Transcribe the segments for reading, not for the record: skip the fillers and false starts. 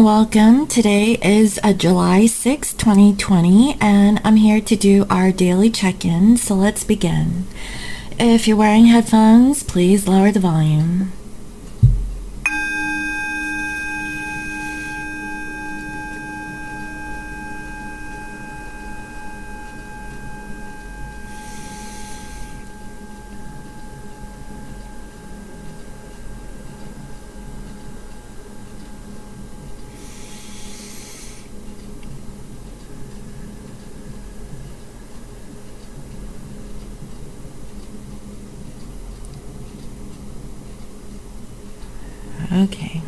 welcome. Today is July 6, 2020, and I'm here to do our daily check-in, so let's begin. If you're wearing headphones, please lower the volume. Okay.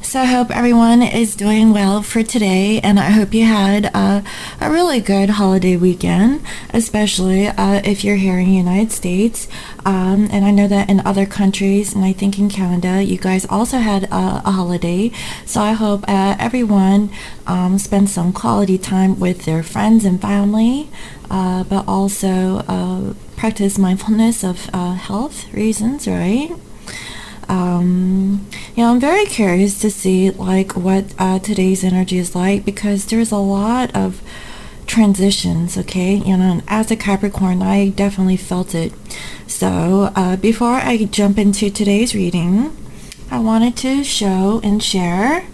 So I hope everyone is doing well for today, and I hope you had a really good holiday weekend, especially if you're here in the United States. And I know that in other countries, and I think in Canada, you guys also had a holiday. So I hope everyone spends some quality time with their friends and family, but also practice mindfulness of health reasons, right? I'm very curious to see like what today's energy is like, because there's a lot of transitions, okay? And as a Capricorn, I definitely felt it. So before I jump into today's reading, I wanted to show and share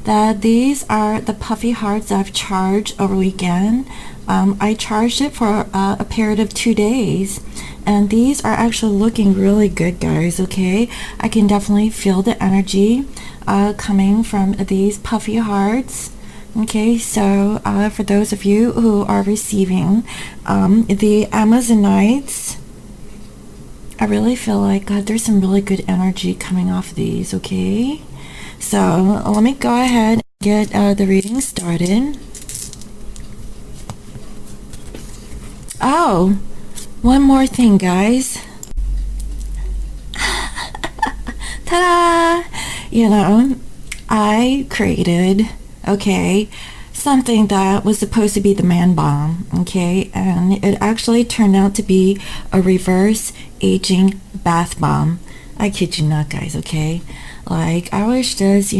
that these are the puffy hearts I've charged over weekend. I charged it for a period of 2 days, and these are actually looking really good, guys, okay? I can definitely feel the energy coming from these puffy hearts. Okay, so for those of you who are receiving the Amazonites, I really feel like there's some really good energy coming off these, okay? So let me go ahead and get the reading started. Oh, one more thing, guys. Ta-da! I created, okay, something that was supposed to be the man bomb, okay, and it actually turned out to be a reverse aging bath bomb. I kid you not, guys, okay? Like, I was just,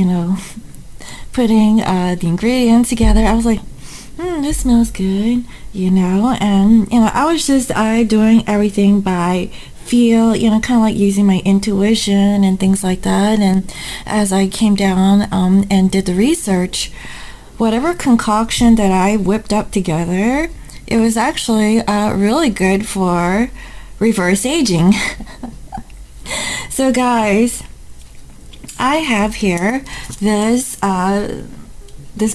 putting the ingredients together. I was like, this smells good, and, I was just doing everything by feel, kind of like using my intuition and things like that. And as I came down and did the research, whatever concoction that I whipped up together, it was actually really good for reverse aging. So guys, I have here this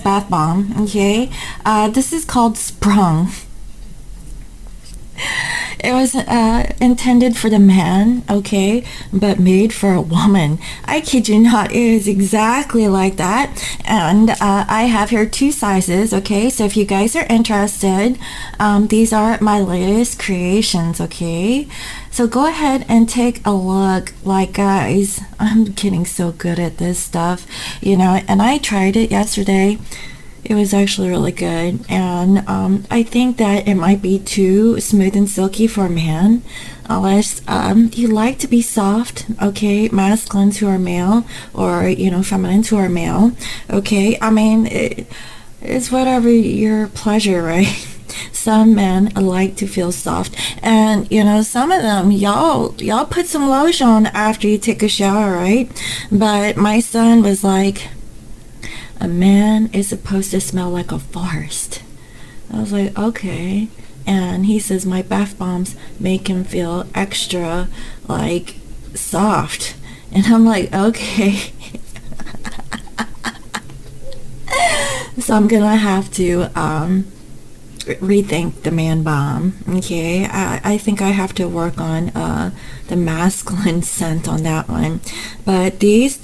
bath bomb, okay? This is called Sprung. It was intended for the man, okay, but made for a woman. I kid you not, it is exactly like that. And I have here 2 sizes, okay? So if you guys are interested, these are my latest creations, okay? So go ahead and take a look. Like, guys, I'm getting so good at this stuff, and I tried it yesterday. It was actually really good, and I think that it might be too smooth and silky for a man, unless you like to be soft, okay, masculines who are male, or feminines who are male, okay? I mean, it's whatever your pleasure, right? Some men like to feel soft, and some of them, y'all put some lotion on after you take a shower, right? But my son was like, a man is supposed to smell like a forest. I was like, okay. And he says my bath bombs make him feel extra like soft, and I'm like, okay. So I'm gonna have to rethink the man bomb, okay? I think I have to work on the masculine scent on that one. But these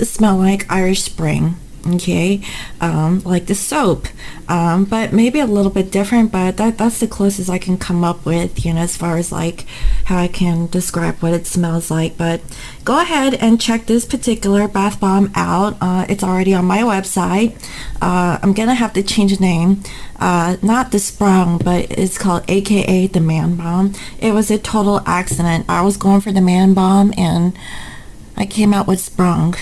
smell like Irish Spring, okay, like the soap, but maybe a little bit different, but that's the closest I can come up with, as far as like how I can describe what it smells like. But go ahead and check this particular bath bomb out. It's already on my website. I'm gonna have to change the name, not the Sprung, but it's called AKA the Man Bomb. It was a total accident. I was going for the Man Bomb and I came out with Sprung.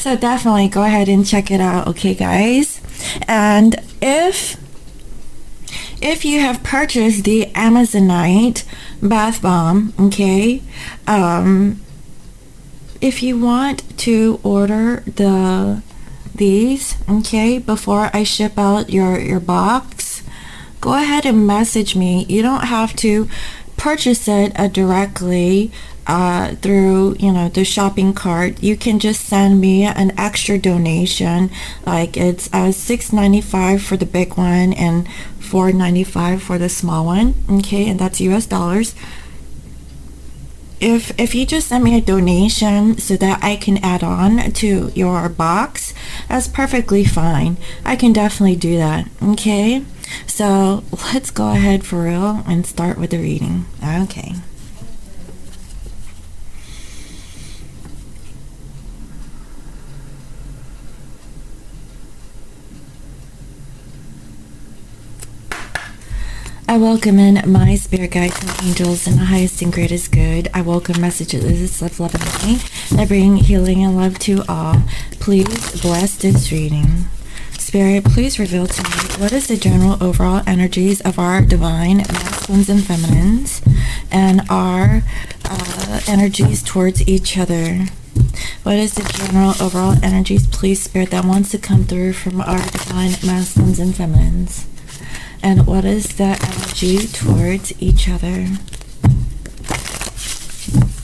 So definitely go ahead and check it out, okay, guys? And if you have purchased the Amazonite bath bomb, okay, if you want to order these, okay, before I ship out your box, go ahead and message me. You don't have to purchase it directly through the shopping cart. You can just send me an extra donation, like it's $6.95 for the big one and $4.95 for the small one, okay, and that's US dollars. If you just send me a donation so that I can add on to your box, that's perfectly fine. I can definitely do that, okay? So let's go ahead for real and start with the reading. Okay. I welcome in my spirit guides and angels in the highest and greatest good. I welcome messages of love and light that bring healing and love to all. Please bless this reading. Spirit, please reveal to me what is the general overall energies of our divine masculines and feminines and our energies towards each other. What is the general overall energies, please, Spirit, that wants to come through from our divine masculines and feminines? And what is the energy towards each other?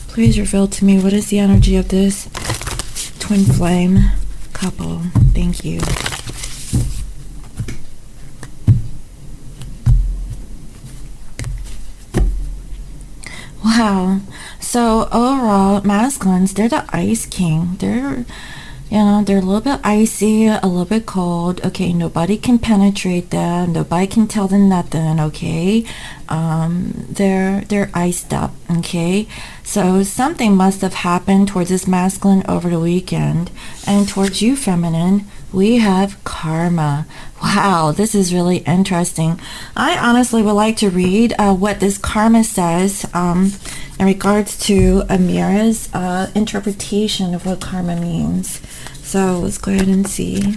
Please reveal to me what is the energy of this twin flame couple. Thank you. Wow. So overall, masculines, they're the ice king. They're they're a little bit icy, a little bit cold. Okay, nobody can penetrate them. Nobody can tell them nothing. Okay, they're iced up. Okay, so something must have happened towards this masculine over the weekend, and towards you, feminine, we have karma. Wow, this is really interesting. I honestly would like to read what this karma says in regards to Amira's interpretation of what karma means. So let's go ahead and see.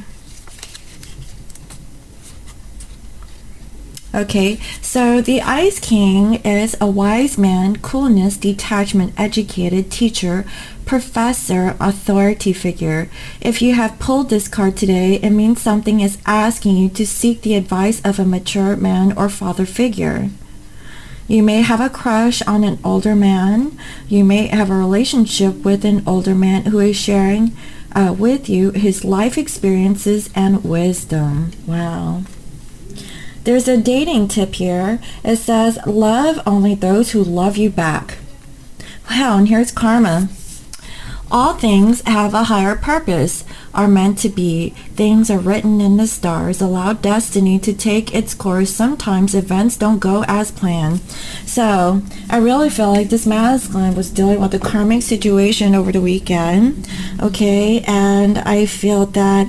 Okay, so the Ice King is a wise man, coolness, detachment, educated, teacher, professor, authority figure. If you have pulled this card today, it means something is asking you to seek the advice of a mature man or father figure. You may have a crush on an older man. You may have a relationship with an older man who is sharing with you his life experiences and wisdom. Wow. There's a dating tip here. It says, love only those who love you back. Wow, and here's karma. All things have a higher purpose, are meant to be. Things are written in the stars. Allow destiny to take its course. Sometimes events don't go as planned. So I really feel like this masculine was dealing with a karmic situation over the weekend. Okay, and I feel that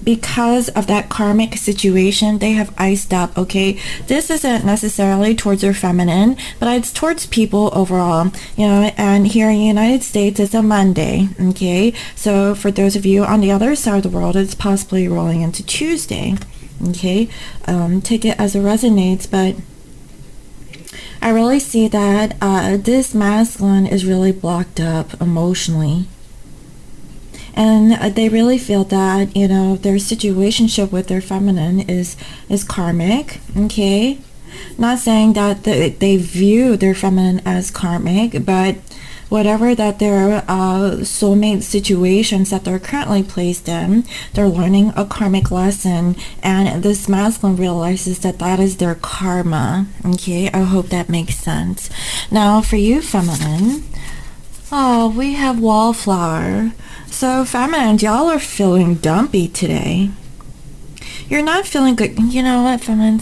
because of that karmic situation, they have iced up. Okay, this isn't necessarily towards their feminine, but it's towards people overall, and here in the United States it's a Monday. Okay, so for those of you on the other side of the world, it's possibly rolling into Tuesday. Okay, take it as it resonates, but I really see that this masculine is really blocked up emotionally. And they really feel that, their situationship with their feminine is karmic, okay? Not saying that they view their feminine as karmic, but whatever that their soulmate situations that they're currently placed in, they're learning a karmic lesson, and this masculine realizes that that is their karma, okay? I hope that makes sense. Now, for you, feminine, we have wallflower. So feminine, y'all are feeling dumpy today. You're not feeling good. You know what, feminine?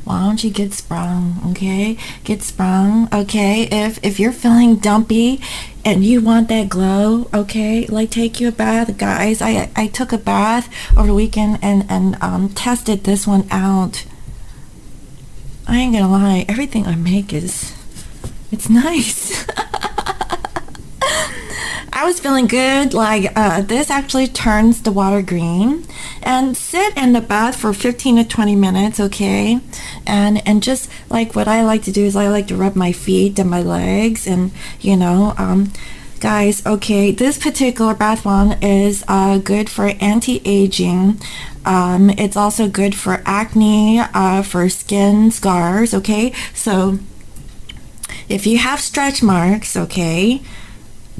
Why don't you get sprung, okay? Get sprung, okay? If you're feeling dumpy and you want that glow, okay? Like, take you a bath, guys. I took a bath over the weekend and tested this one out. I ain't gonna lie, everything I make it's nice. I was feeling good. Like this actually turns the water green. And sit in the bath for 15 to 20 minutes, okay? And just like what I like to do is I like to rub my feet and my legs, and guys, okay, this particular bath bomb is good for anti-aging. It's also good for acne, for skin scars, okay? So if you have stretch marks, okay,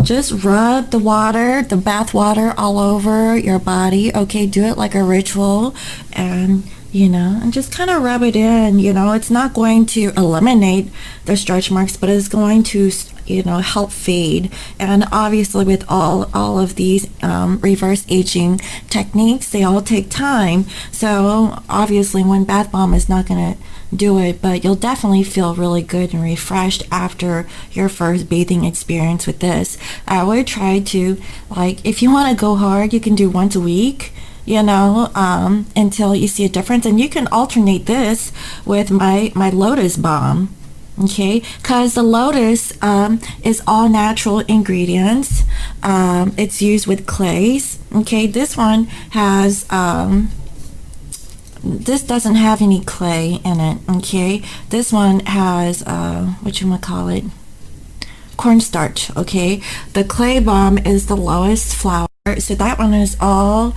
just rub the bath water all over your body, okay? Do it like a ritual, and and just kind of rub it in. It's not going to eliminate the stretch marks, but it's going to help fade. And obviously with all of these reverse aging techniques, they all take time. So obviously one bath bomb is not going to do it, but you'll definitely feel really good and refreshed after your first bathing experience with this. I would try to, like, if you want to go hard, you can do once a week, until you see a difference. And you can alternate this with my lotus balm, okay, because the lotus is all natural ingredients. It's used with clays, okay. This one has this doesn't have any clay in it, okay. This one has cornstarch, okay. The clay balm is the lowest flour, so that one is all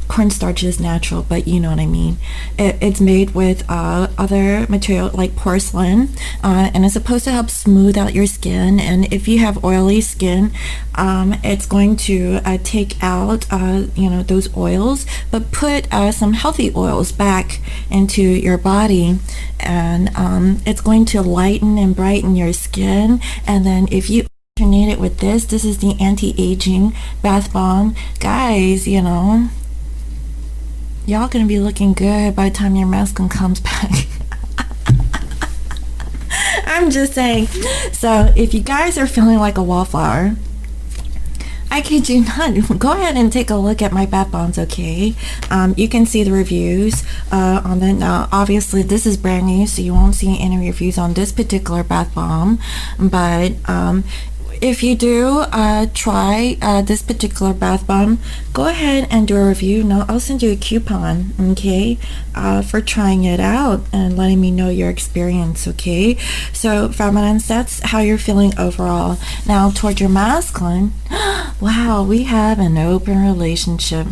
cornstarch is natural, but you know what I mean. It's made with other material like porcelain, and it's supposed to help smooth out your skin. And if you have oily skin, it's going to take out those oils, but put some healthy oils back into your body, and it's going to lighten and brighten your skin. And then if you alternate it with this is the anti-aging bath bomb, guys. Y'all gonna be looking good by the time your masculine comes back. I'm just saying. So if you guys are feeling like a wallflower, I kid you not, go ahead and take a look at my bath bombs, okay? You can see the reviews on that. Now, obviously, this is brand new, so you won't see any reviews on this particular bath bomb. But if you do try this particular bath bomb, go ahead and do a review. Now, I'll send you a coupon, okay, for trying it out and letting me know your experience, okay? So, feminines, that's how you're feeling overall. Now, toward your masculine, wow, we have an open relationship.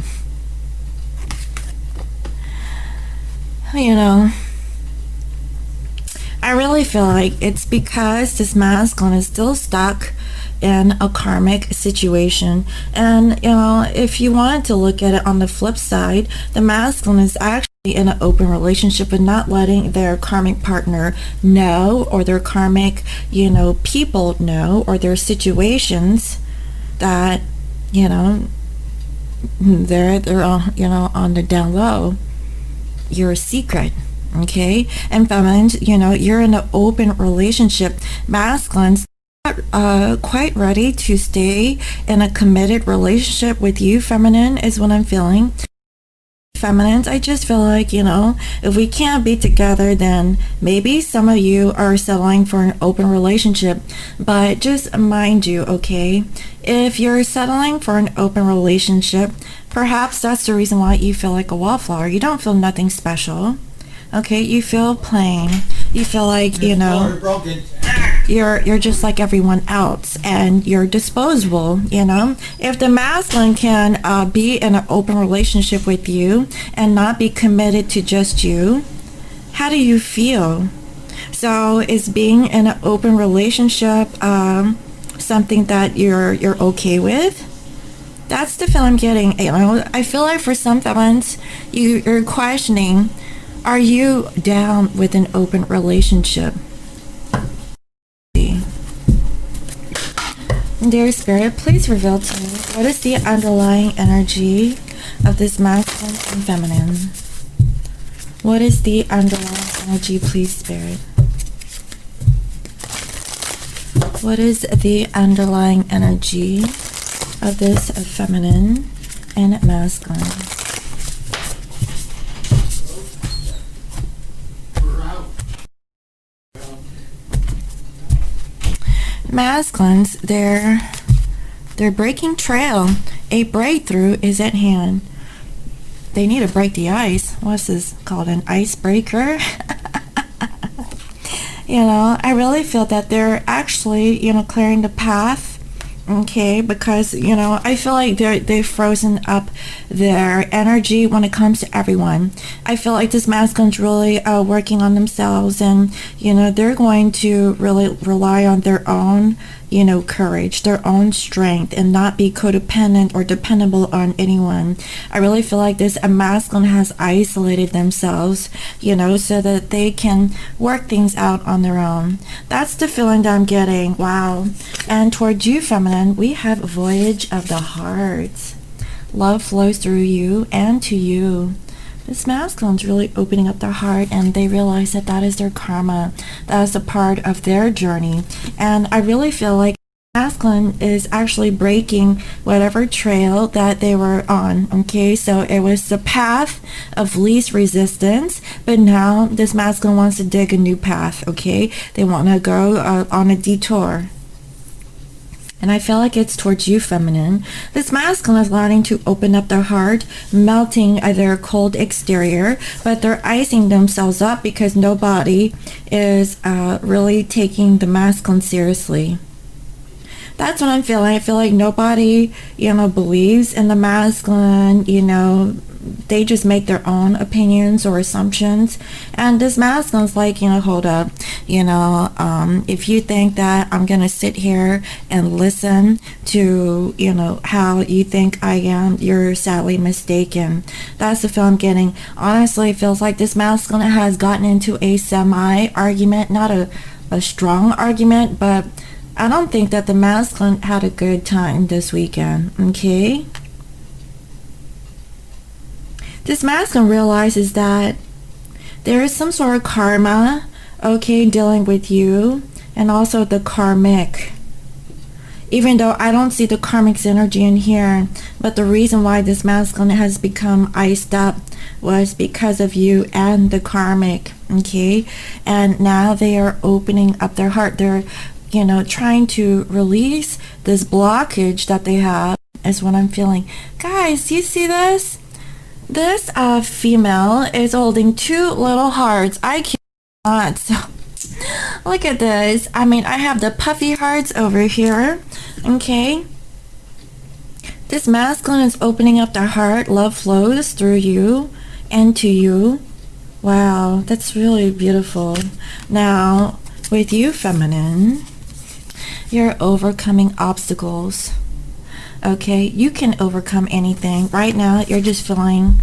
I really feel like it's because this masculine is still stuck in a karmic situation. And if you wanted to look at it on the flip side, the masculine is actually in an open relationship and not letting their karmic partner know, or their karmic people know, or their situations, that they're on the down low. You're a secret. Okay, and feminines, you're in an open relationship. Masculines not quite ready to stay in a committed relationship with you, feminine, is what I'm feeling. Feminines, I just feel like, if we can't be together, then maybe some of you are settling for an open relationship. But just mind you, okay, if you're settling for an open relationship, perhaps that's the reason why you feel like a wallflower. You don't feel nothing special. Okay, you feel plain. You feel like, you're just like everyone else, and you're disposable, If the masculine can be in an open relationship with you and not be committed to just you, how do you feel? So is being in an open relationship something that you're okay with? That's the feel I'm getting. I feel like for some feminines, you're questioning, are you down with an open relationship? Dear Spirit, please reveal to me, what is the underlying energy of this masculine and feminine? What is the underlying energy, please, Spirit? What is the underlying energy of this feminine and masculine? Masculines, they're They're breaking trail. A breakthrough is at hand. They need to break the ice. What's this called? An icebreaker? I really feel that they're actually, clearing the path. Okay, because I feel like they've frozen up their energy when it comes to everyone. I feel like this masculine's really working on themselves, and they're going to really rely on their own courage, their own strength, and not be codependent or dependable on anyone. I really feel like this masculine has isolated themselves, so that they can work things out on their own. That's the feeling that I'm getting. Wow. And towards you, feminine, we have Voyage of the Heart. Love flows through you and to you. This masculine's really opening up their heart, and they realize that that is their karma. That is a part of their journey. And I really feel like masculine is actually breaking whatever trail that they were on. Okay, so it was the path of least resistance, but now this masculine wants to dig a new path. Okay, they want to go on a detour. And I feel like it's towards you, feminine. This masculine is learning to open up their heart, melting their cold exterior, but they're icing themselves up because nobody is really taking the masculine seriously. That's what I'm feeling. I feel like nobody, believes in the masculine, they just make their own opinions or assumptions. And this masculine's like, hold up, if you think that I'm going to sit here and listen to, how you think I am, you're sadly mistaken. That's the feel I'm getting. Honestly, it feels like this masculine has gotten into a semi-argument, not a strong argument, but I don't think that the masculine had a good time this weekend, okay? This masculine realizes that there is some sort of karma, okay, dealing with you, and also the karmic. Even though I don't see the karmic's energy in here, but the reason why this masculine has become iced up was because of you and the karmic, okay? And now they are opening up their heart. They're trying to release this blockage that they have, is what I'm feeling. Guys, do you see this? This female is holding two little hearts. I cannot. So, look at this. I mean, I have the puffy hearts over here. Okay. This masculine is opening up their heart. Love flows through you and to you. Wow, that's really beautiful. Now, with you, feminine, you're overcoming obstacles. Okay, you can overcome anything. Right now, you're just feeling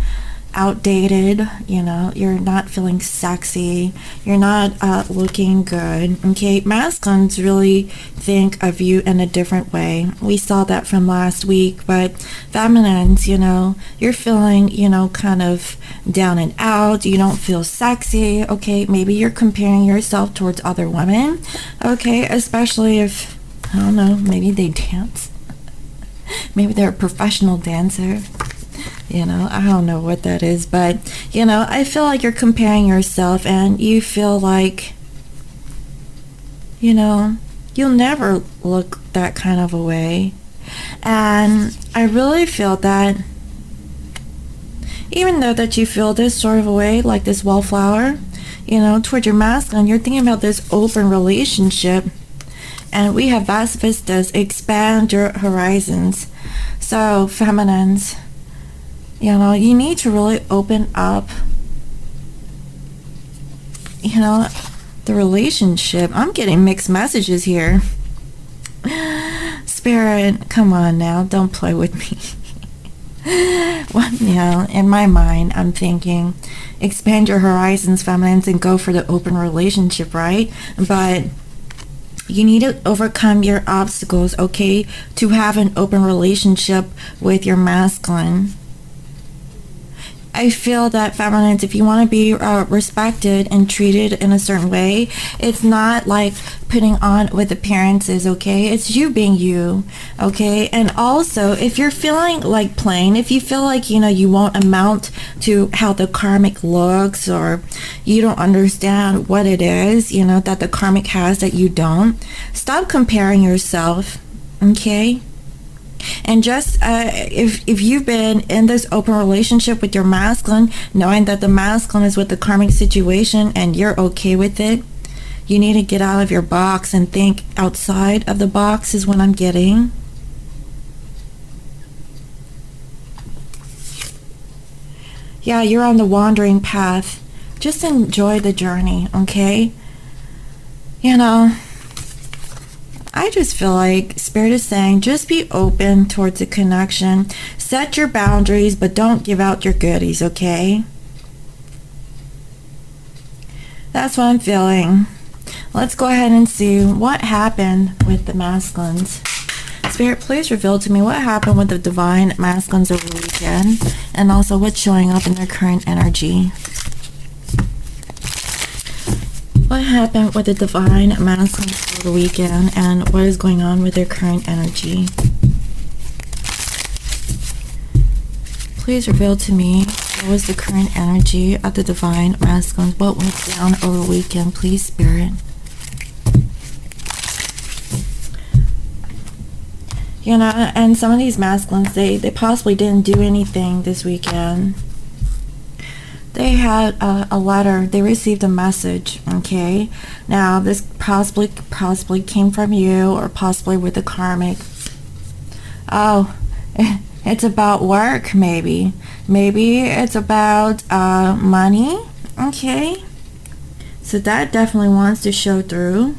outdated. You're not feeling sexy. You're not looking good. Okay, masculines really think of you in a different way. We saw that from last week, but feminines, you're feeling, kind of down and out. You don't feel sexy. Okay, maybe you're comparing yourself towards other women. Okay, especially if, I don't know, maybe they dance. Maybe they're a professional dancer. I don't know what that is, but, I feel like you're comparing yourself, and you feel like, you'll never look that kind of a way. And I really feel that even though that you feel this sort of a way, like this wallflower, towards your masculine, you're thinking about this open relationship. And we have vast vistas, expand your horizons. So, feminines, you need to really open up, the relationship. I'm getting mixed messages here. Spirit, come on now, don't play with me. Well, in my mind, I'm thinking, expand your horizons, feminines, and go for the open relationship, right? But you need to overcome your obstacles, okay, to have an open relationship with your masculine. I feel that feminines, if you want to be respected and treated in a certain way, it's not like putting on with appearances, okay? It's you being you, okay? And also, if you're feeling like plain, if you feel like, you won't amount to how the karmic looks, or you don't understand what it is, that the karmic has that you don't, stop comparing yourself, okay? And just if you've been in this open relationship with your masculine, knowing that the masculine is with the karmic situation and you're okay with it, you need to get out of your box and think outside of the box is what I'm getting. Yeah, you're on the wandering path. Just enjoy the journey, okay? You know, I just feel like Spirit is saying just be open towards a connection. Set your boundaries, but don't give out your goodies, okay? That's what I'm feeling. Let's go ahead and see what happened with the masculines. Spirit, please reveal to me what happened with the divine masculines over the weekend, and also what's showing up in their current energy. What happened with the divine masculines over the weekend, and what is going on with their current energy? Please reveal to me what was the current energy of the divine masculines. What went down over the weekend, please, Spirit? You know, and some of these masculines, they possibly didn't do anything this weekend. They had a letter. They received a message, okay? Now, this possibly came from you, or possibly with the karmic. Oh, it's about work, maybe. Maybe it's about money, okay? So that definitely wants to show through.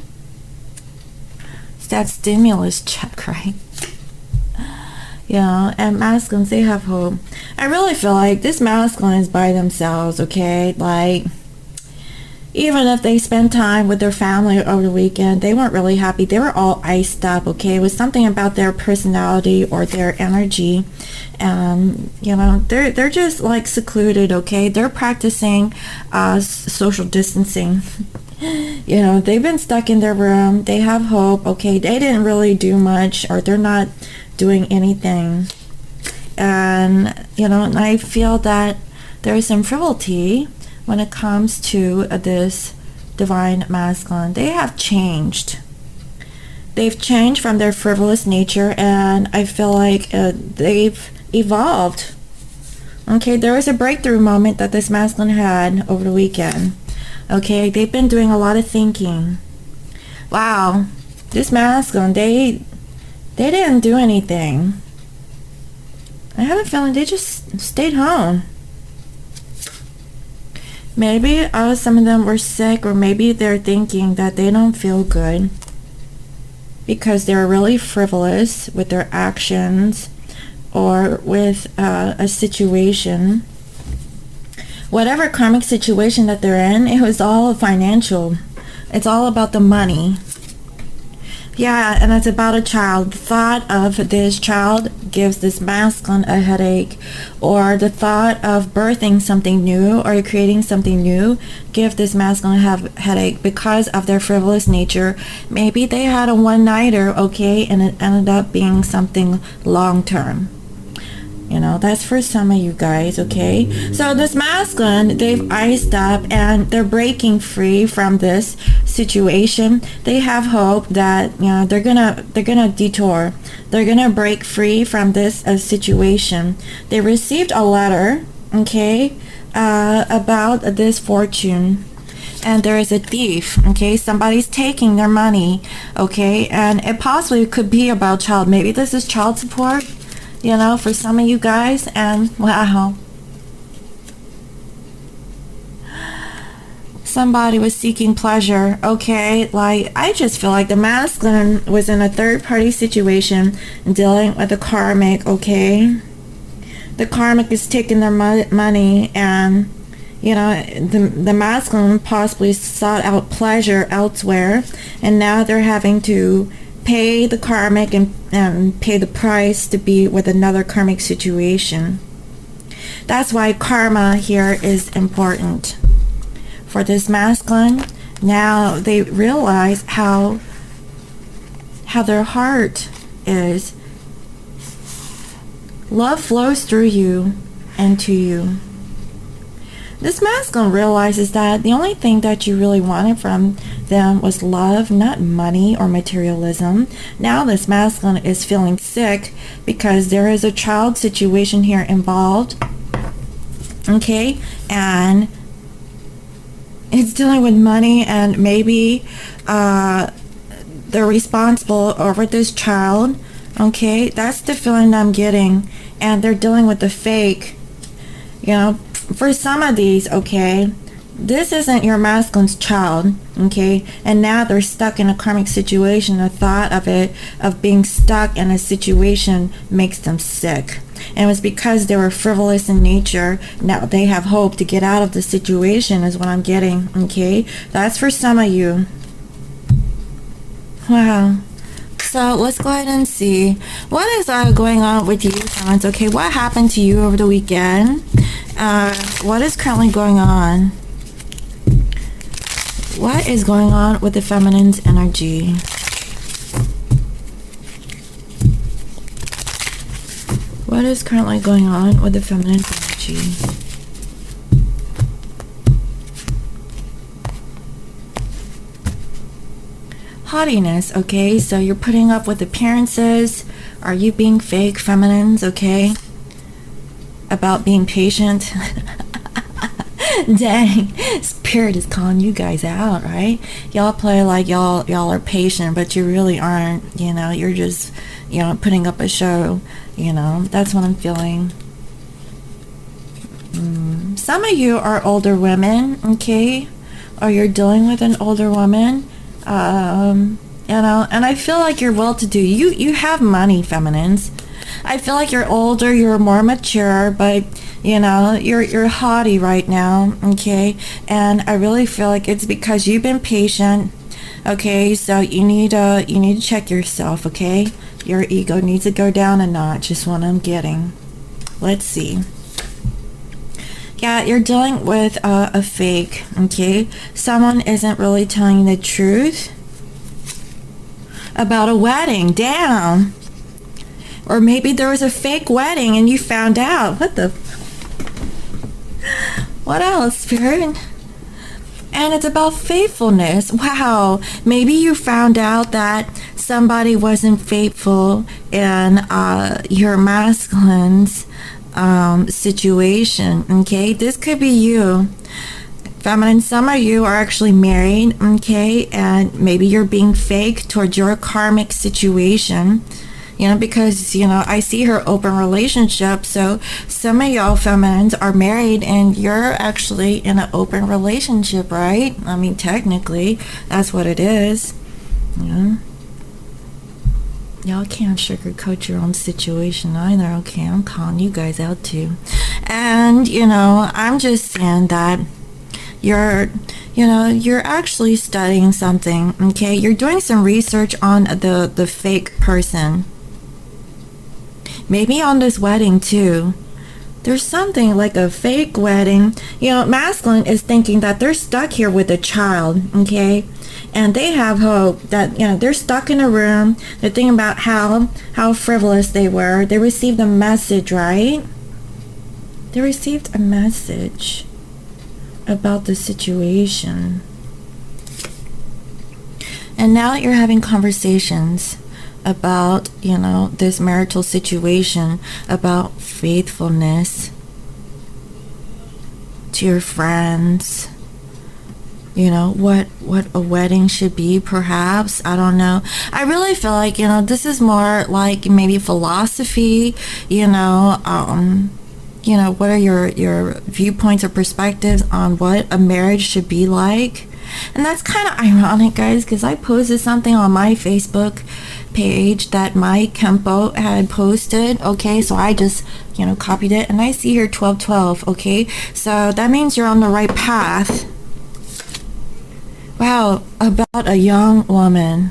It's that stimulus check, right? Yeah, and masculines, they have hope. I really feel like this masculine is by themselves, okay? Like, even if they spend time with their family over the weekend, they weren't really happy. They were all iced up, okay? It was something about their personality or their energy. You know, they're just like secluded, okay? They're practicing social distancing. You know, they've been stuck in their room. They have hope, okay? They didn't really do much, or they're not doing anything. And, you know, and I feel that there is some frivolity when it comes to this divine masculine. They have changed. They've changed from their frivolous nature, and I feel like they've evolved. Okay, there was a breakthrough moment that this masculine had over the weekend. Okay, they've been doing a lot of thinking. Wow, this masculine, they didn't do anything. I have a feeling they just stayed home. Maybe some of them were sick, or maybe they're thinking that they don't feel good because they're really frivolous with their actions or with a situation. Whatever karmic situation that they're in, it was all financial. It's all about the money. Yeah, and it's about a child. The thought of this child gives this masculine a headache, or the thought of birthing something new or creating something new give this masculine a headache because of their frivolous nature. Maybe they had a one-nighter, okay, and it ended up being something long-term. You know, that's for some of you guys, okay? So this masculine, they've iced up and they're breaking free from this situation. They have hope that, you know, they're gonna detour. They're gonna break free from this situation. They received a letter, okay, about this fortune. And there is a thief, okay? Somebody's taking their money, okay? And it possibly could be about child. Maybe this is child support, you know, for some of you guys. And wow, somebody was seeking pleasure, okay? Like, I just feel like the masculine was in a third-party situation dealing with the karmic, okay? The karmic is taking their money, and, you know, the masculine possibly sought out pleasure elsewhere, and now they're having to pay the karmic and pay the price to be with another karmic situation. That's why karma here is important. For this masculine, now they realize how their heart is. Love flows through you and to you. This masculine realizes that the only thing that you really wanted from them was love, not money or materialism. Now this masculine is feeling sick because there is a child situation here involved. Okay, and it's dealing with money, and maybe they're responsible over this child. Okay, that's the feeling I'm getting. And they're dealing with the fake. For some of these, okay, this isn't your masculine's child, okay, and now they're stuck in a karmic situation. The thought of being stuck in a situation makes them sick. And it was because they were frivolous in nature. Now they have hope to get out of the situation is what I'm getting, okay? That's for some of you. Wow. So let's go ahead and see what is going on with you, friends. Okay, what happened to you over the weekend? What is currently going on? What is going on with the feminine's energy? What is currently going on with the feminine's energy? Haughtiness, okay? So you're putting up with appearances. Are you being fake, feminines, okay? About being patient. Dang, Spirit is calling you guys out, right? Y'all play like y'all are patient, but you really aren't. You're just putting up a show. That's what I'm feeling. Some of you are older women, okay, or you're dealing with an older woman. And I feel like you're well-to-do. You have money, feminines. I feel like you're older, you're more mature, but you're haughty right now, okay? And I really feel like it's because you've been patient, okay? So you need to check yourself, okay? Your ego needs to go down a notch is what I'm getting. Let's see. Yeah, you're dealing with a fake, okay? Someone isn't really telling you the truth about a wedding. Damn. Or maybe there was a fake wedding and you found out. What else, Spirit? And it's about faithfulness. Wow. Maybe you found out that somebody wasn't faithful in your masculine's situation, okay? This could be you, feminine. Some of you are actually married, okay, and maybe you're being fake towards your karmic situation, because I see her open relationship. So some of y'all feminines are married and you're actually in an open relationship, right? I mean, technically that's what it is. Y'all can't sugarcoat your own situation either, okay? I'm calling you guys out too. And, I'm just saying that you're actually studying something, okay? You're doing some research on the fake person. Maybe on this wedding too. There's something like a fake wedding. Masculine is thinking that they're stuck here with a child, okay? And they have hope that, they're stuck in a room. They're thinking about how frivolous they were. They received a message, right? They received a message about the situation. And now you're having conversations about, this marital situation, about faithfulness to your friends. What a wedding should be, perhaps. I don't know. I really feel like, this is more like maybe philosophy, what are your viewpoints or perspectives on what a marriage should be like? And that's kind of ironic, guys, because I posted something on my Facebook page that my Kempo had posted, okay? So I just, copied it, and I see here 1212, okay? So that means you're on the right path. Wow, about a young woman.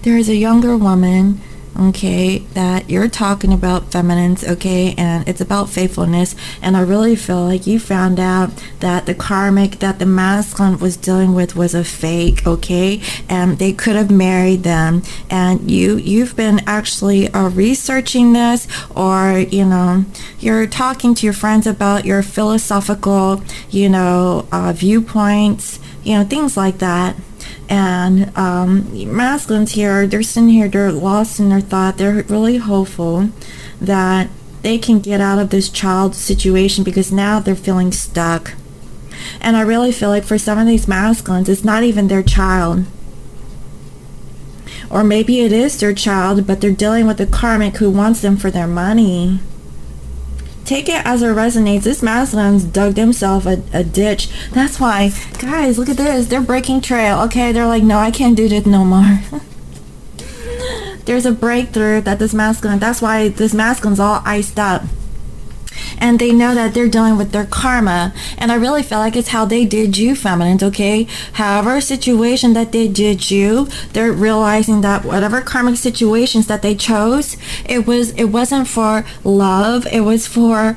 There is a younger woman okay, that you're talking about feminines, okay, and it's about faithfulness. And I really feel like you found out that the karmic that the masculine was dealing with was a fake, okay, and they could have married them. And you've been actually researching this, or you're talking to your friends about your philosophical viewpoints, things like that. And masculines here, they're sitting here, they're lost in their thought. They're really hopeful that they can get out of this child situation, because now they're feeling stuck. And I really feel like for some of these masculines, it's not even their child. Or maybe it is their child, but they're dealing with a karmic who wants them for their money. Take it as it resonates. This masculine's dug themselves a ditch. That's why, guys, look at this. They're breaking trail. Okay, they're like, no, I can't do this no more. There's a breakthrough that this masculine, that's why this masculine's all iced up. And they know that they're dealing with their karma. And I really feel like it's how they did you, feminines, okay? However situation that they did you, they're realizing that whatever karmic situations that they chose, it wasn't for love. It was for,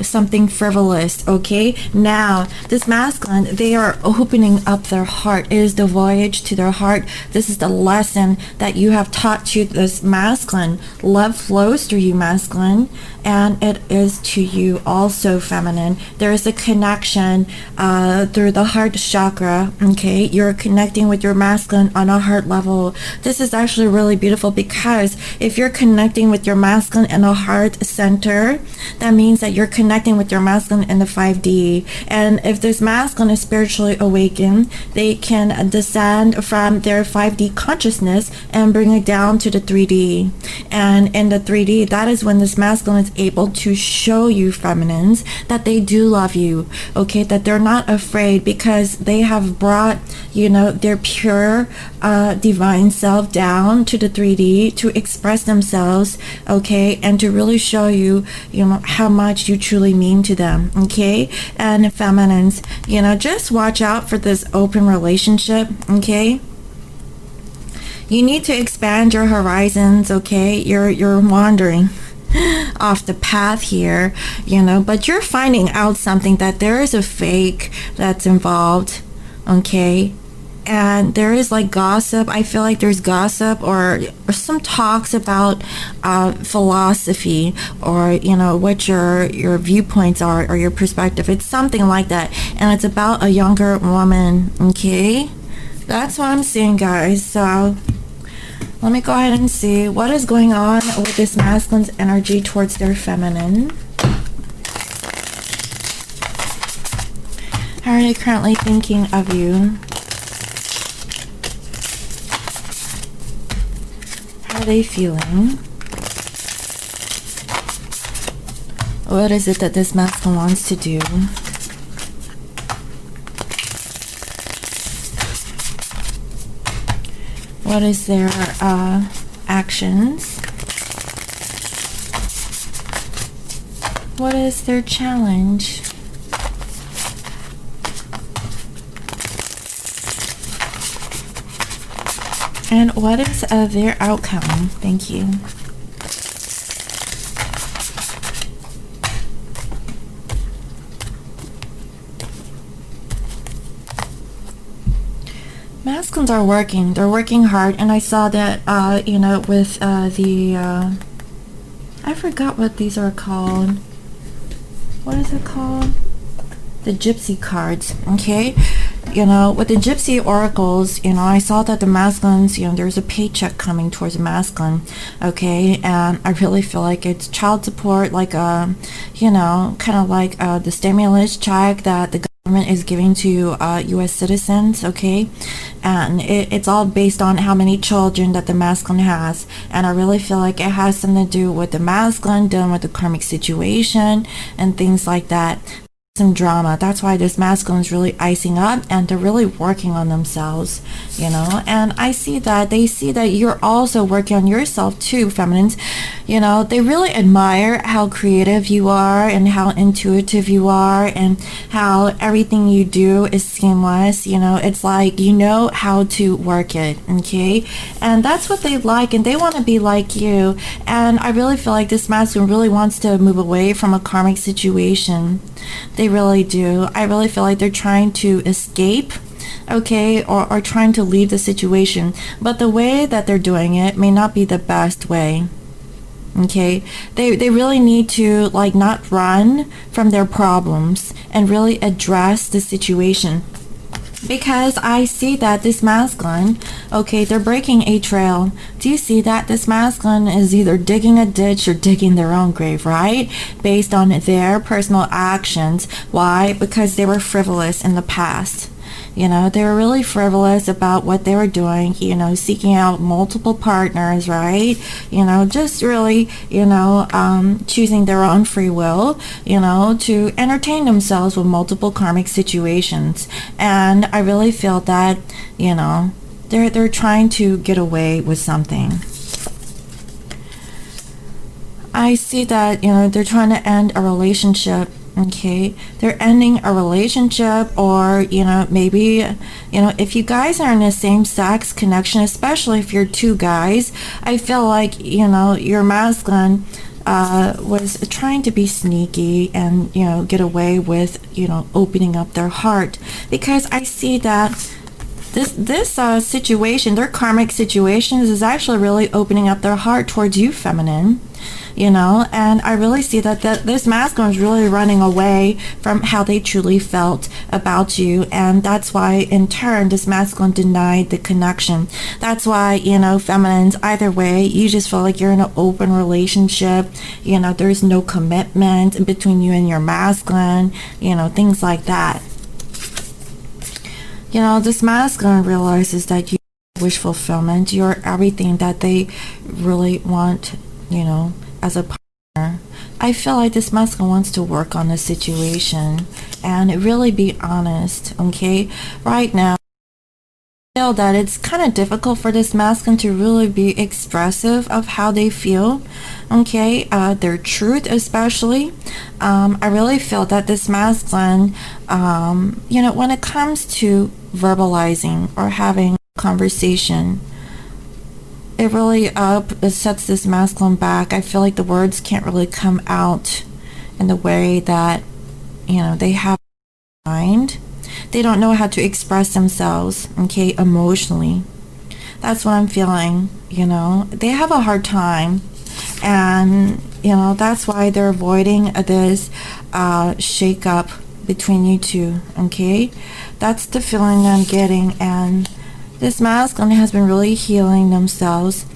something frivolous, okay? Now, this masculine, they are opening up their heart. It is the voyage to their heart. This is the lesson that you have taught to this masculine. Love flows through you, masculine. And it is to you also, feminine. There is a connection through the heart chakra, okay? You're connecting with your masculine on a heart level. This is actually really beautiful, because if you're connecting with your masculine in a heart center, that means that you're connecting with your masculine in the 5D. And if this masculine is spiritually awakened, they can descend from their 5D consciousness and bring it down to the 3D. And in the 3D, that is when this masculine is able to show you, feminines, that they do love you, okay, that they're not afraid, because they have brought their pure divine self down to the 3D to express themselves, okay, and to really show you how much you truly mean to them, okay. And feminines, just watch out for this open relationship, okay. You need to expand your horizons, okay. You're wandering off the path here, but you're finding out something, that there is a fake that's involved, okay. And there is like gossip. I feel like there's gossip or some talks about philosophy, or what your viewpoints are, or your perspective. It's something like that, and it's about a younger woman, okay. That's what I'm seeing, guys. So let me go ahead and see what is going on with this masculine's energy towards their feminine. How are they currently thinking of you? How are they feeling? What is it that this masculine wants to do? What is their actions? What is their challenge? And what is their outcome? Thank you. Masculines are working. They're working hard, and I saw that, with I forgot what these are called. What is it called? The gypsy cards, okay? With the gypsy oracles, I saw that the masculines, there's a paycheck coming towards the masculine, okay? And I really feel like it's child support, like, kind of like the stimulus check that the government is giving to U.S. citizens, okay? And it's all based on how many children that the masculine has. And I really feel like it has something to do with the masculine dealing with the karmic situation and things like that. some drama. That's why this masculine is really icing up, and they're really working on themselves, and I see that they see that you're also working on yourself too, feminines. They really admire how creative you are and how intuitive you are and how everything you do is seamless. It's like how to work it, okay? And that's what they like, and they want to be like you. And I really feel like this masculine really wants to move away from a karmic situation. They really do. I really feel like they're trying to escape, okay, or trying to leave the situation. But the way that they're doing it may not be the best way. Okay, they really need to not run from their problems and really address the situation. Because I see that this masculine, okay, they're breaking a trail. Do you see that? This masculine is either digging a ditch or digging their own grave, right? Based on their personal actions. Why? Because they were frivolous in the past. They were really frivolous about what they were doing, seeking out multiple partners, right? Just really, choosing their own free will, to entertain themselves with multiple karmic situations. And I really feel that, they're trying to get away with something. I see that, they're trying to end a relationship. Okay, they're ending a relationship, or maybe if you guys are in a same-sex connection, especially if you're two guys, I feel like your masculine was trying to be sneaky and get away with opening up their heart, because I see that this situation, their karmic situations, is actually really opening up their heart towards you, feminine. And I really see that this masculine is really running away from how they truly felt about you. And that's why, in turn, this masculine denied the connection. That's why, feminines, either way, you just feel like you're in an open relationship. There's no commitment between you and your masculine, things like that. This masculine realizes that you wish fulfillment. You're everything that they really want, as a partner. I feel like this masculine wants to work on the situation and really be honest, okay? Right now, I feel that it's kind of difficult for this masculine to really be expressive of how they feel, okay? Their truth especially. I really feel that this masculine, when it comes to verbalizing or having a conversation, it really it sets this masculine back. I feel like the words can't really come out in the way that they have in mind. They don't know how to express themselves, okay, emotionally. That's what I'm feeling. They have a hard time, and that's why they're avoiding this shake up between you two, okay? That's the feeling that I'm getting. And this masculine has been really healing themselves,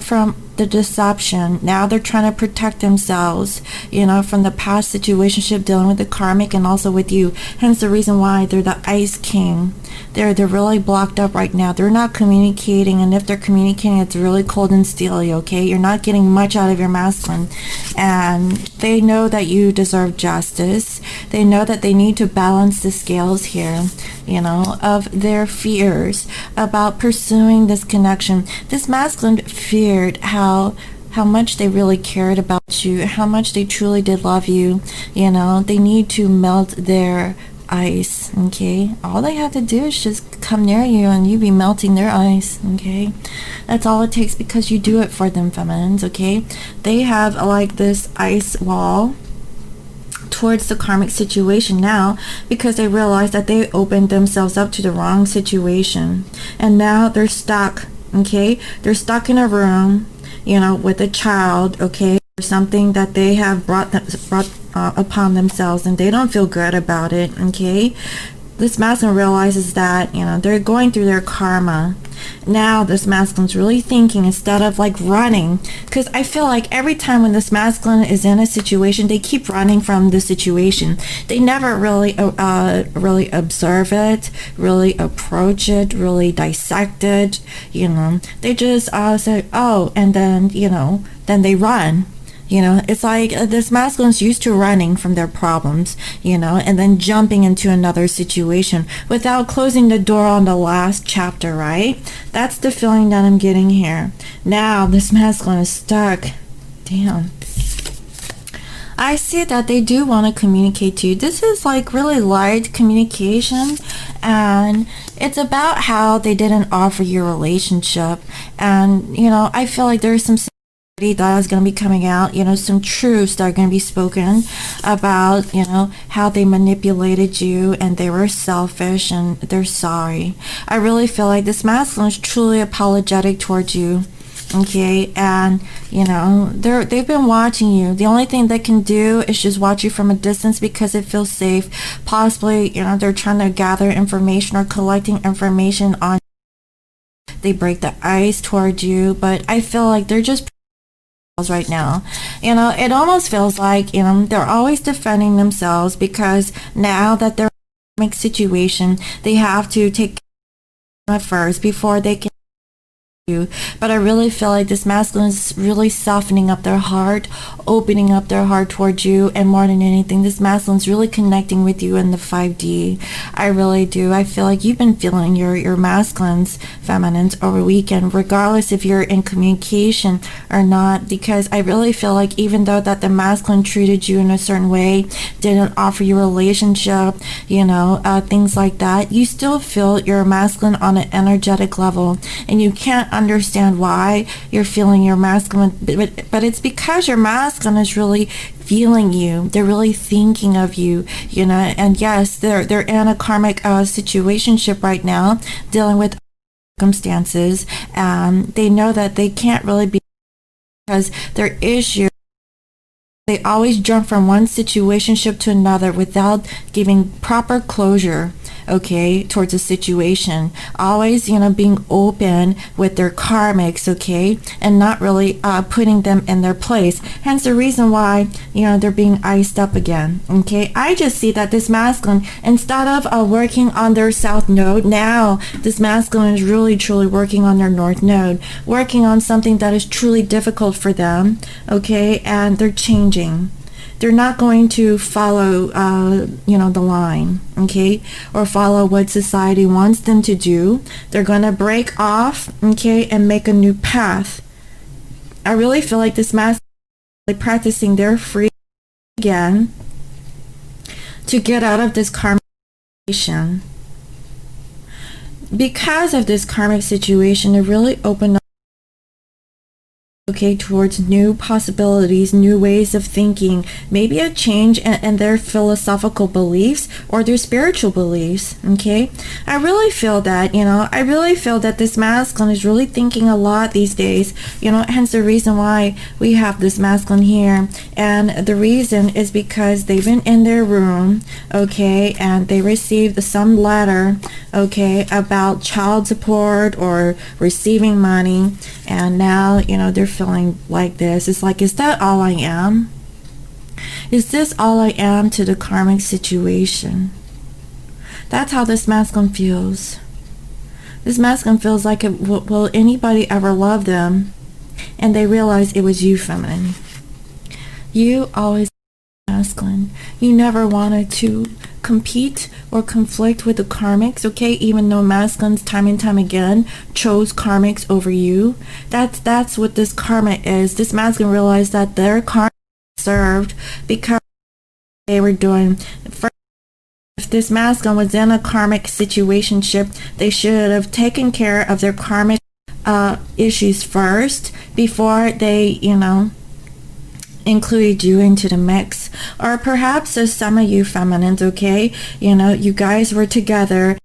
from the deception. Now they're trying to protect themselves, from the past situationship, dealing with the karmic and also with you. Hence the reason why they're the Ice King. They're really blocked up right now. They're not communicating, and if they're communicating, it's really cold and steely, okay? You're not getting much out of your masculine. And they know that you deserve justice. They know that they need to balance the scales here, of their fears about pursuing this connection. This masculine feared how much they really cared about you, how much they truly did love you. They need to melt their ice, okay? All they have to do is just come near you and you be melting their ice, okay? That's all it takes, because you do it for them, feminines, okay? They have this ice wall towards the karmic situation now, because they realize that they opened themselves up to the wrong situation, and now they're stuck, okay? They're stuck in a room, with a child, okay, or something that they have brought upon themselves, and they don't feel good about it, okay? This masculine realizes that, they're going through their karma. Now this masculine's really thinking instead of running, because I feel like every time when this masculine is in a situation, they keep running from the situation. They never really really observe it, really approach it, really dissect it. They just say, oh, and then then they run. You know, it's like this masculine's used to running from their problems, you know, and then jumping into another situation without closing the door on the last chapter, right? That's the feeling that I'm getting here. Now, this masculine is stuck. Damn. I see that they do want to communicate to you. This is like really light communication, and it's about how they didn't offer you a relationship. And, you know, I feel like there's some that is going to be coming out, you know, some truths that are going to be spoken about, you know, how they manipulated you and they were selfish and they're sorry. I really feel like this masculine is truly apologetic towards you. Okay, and you know, they've been watching you. The only thing they can do is just watch you from a distance because it feels safe. Possibly, you know, they're trying to gather information or collecting information on you. They break the ice towards you, but I feel like they're just right now. You know, it almost feels like, you know, they're always defending themselves because now that they're in a economic situation, they have to take care of it first before they can. But I really feel like this masculine is really softening up their heart, opening up their heart towards you, and more than anything, this masculine is really connecting with you in the 5D. I really do. I feel like you've been feeling your masculines, feminines over the weekend, regardless if you're in communication or not, because I really feel like even though that the masculine treated you in a certain way, didn't offer you a relationship, you know, things like that, you still feel your masculine on an energetic level, and you can't understand why you're feeling your masculine, but it's because your masculine is really feeling you. They're really thinking of you, you know. And yes, they're in a karmic situationship right now, dealing with circumstances. They know that they can't really be because their issue. They always jump from one situationship to another without giving proper closure, okay, towards a situation. Always, you know, being open with their karmics, okay, and not really putting them in their place. Hence the reason why, you know, they're being iced up again, okay. I just see that this masculine, instead of working on their south node, now this masculine is really truly working on their north node, working on something that is truly difficult for them, okay, and they're changing. They're not going to follow, you know, the line, okay, or follow what society wants them to do. They're going to break off, okay, and make a new path. I really feel like this master is practicing their freedom again to get out of this karmic situation. Because of this karmic situation, they really open up, okay, towards new possibilities, new ways of thinking, maybe a change in their philosophical beliefs or their spiritual beliefs, okay. I really feel that, you know, I really feel that this masculine is really thinking a lot these days, you know, hence the reason why we have this masculine here. And the reason is because they've been in their room, okay, and they received some letter, okay, about child support or receiving money, and now, you know, they're feeling like this. It's like, is that all I am? Is this all I am to the karmic situation? That's how this masculine feels. This masculine feels like, will anybody ever love them? And they realize it was you, feminine. You always masculine. You never wanted to compete or conflict with the karmics, okay, even though masculines time and time again chose karmics over you. That's what this karma is. This masculine realized that their karma served because they were doing. If this masculine was in a karmic situationship, they should have taken care of their karmic issues first before they, you know, included you into the mix. Or perhaps there's some of you feminines, okay, you know, you guys were together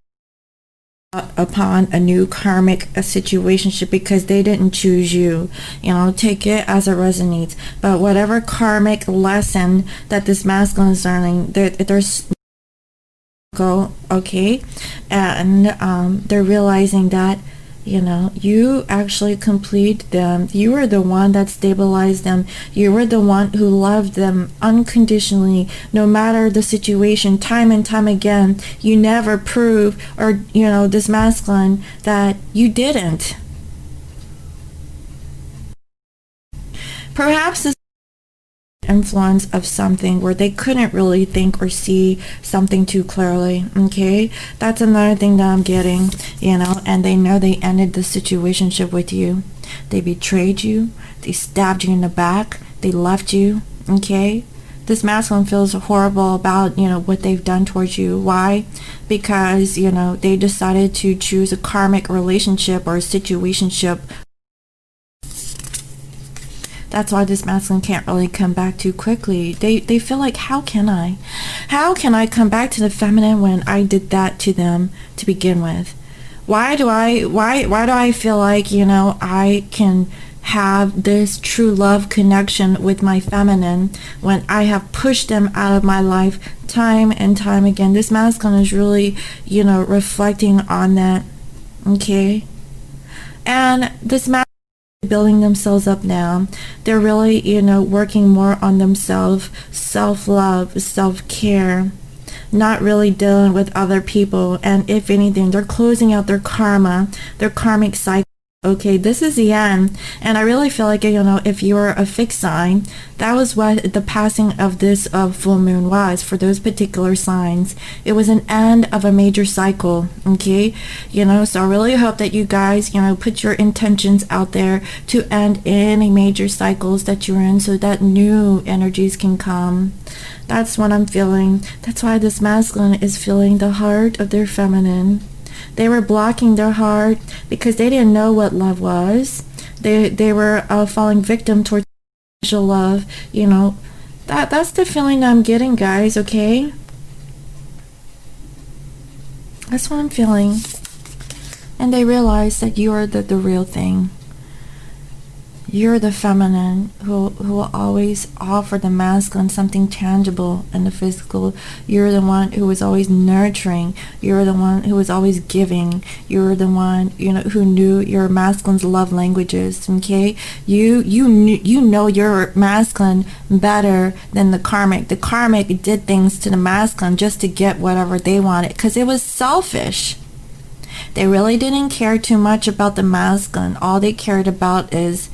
upon a new karmic situationship because they didn't choose you. You know, take it as it resonates. But whatever karmic lesson that this masculine is learning, there's go, okay, and they're realizing that, you know, you actually complete them. You were the one that stabilized them. You were the one who loved them unconditionally, no matter the situation, time and time again. You never prove, or, you know, this masculine, that you didn't. Perhaps this influence of something where they couldn't really think or see something too clearly. Okay, that's another thing that I'm getting, and they know they ended the situationship with you. They betrayed you, they stabbed you in the back, they left you. Okay, this masculine feels horrible about what they've done towards you. Why? Because they decided to choose a karmic relationship or a situationship. That's why this masculine can't really come back too quickly. They feel like, how can I come back to the feminine when I did that to them to begin with? Why do I feel like I can have this true love connection with my feminine when I have pushed them out of my life time and time again? This masculine is really reflecting on that. Okay, and this masculine building themselves up now. They're really working more on themselves, self-love, self-care, not really dealing with other people. And if anything, they're closing out their karma, their karmic cycle. Okay, this is the end. And I really feel like, if you were a fixed sign, that was what the passing of this full moon was for those particular signs. It was an end of a major cycle. Okay, so I really hope that you guys, put your intentions out there to end any major cycles that you're in so that new energies can come. That's what I'm feeling. That's why this masculine is feeling the heart of their feminine. They were blocking their heart because they didn't know what love was. They were falling victim towards love. That's the feeling that I'm getting, guys. Okay, that's what I'm feeling. And they realize that you are the real thing. You're the feminine who will always offer the masculine something tangible and the physical. You're the one who is always nurturing. You're the one who is always giving. You're the one who knew your masculine's love languages. Okay, you know your masculine better than the karmic. The karmic did things to the masculine just to get whatever they wanted because it was selfish. They really didn't care too much about the masculine. All they cared about is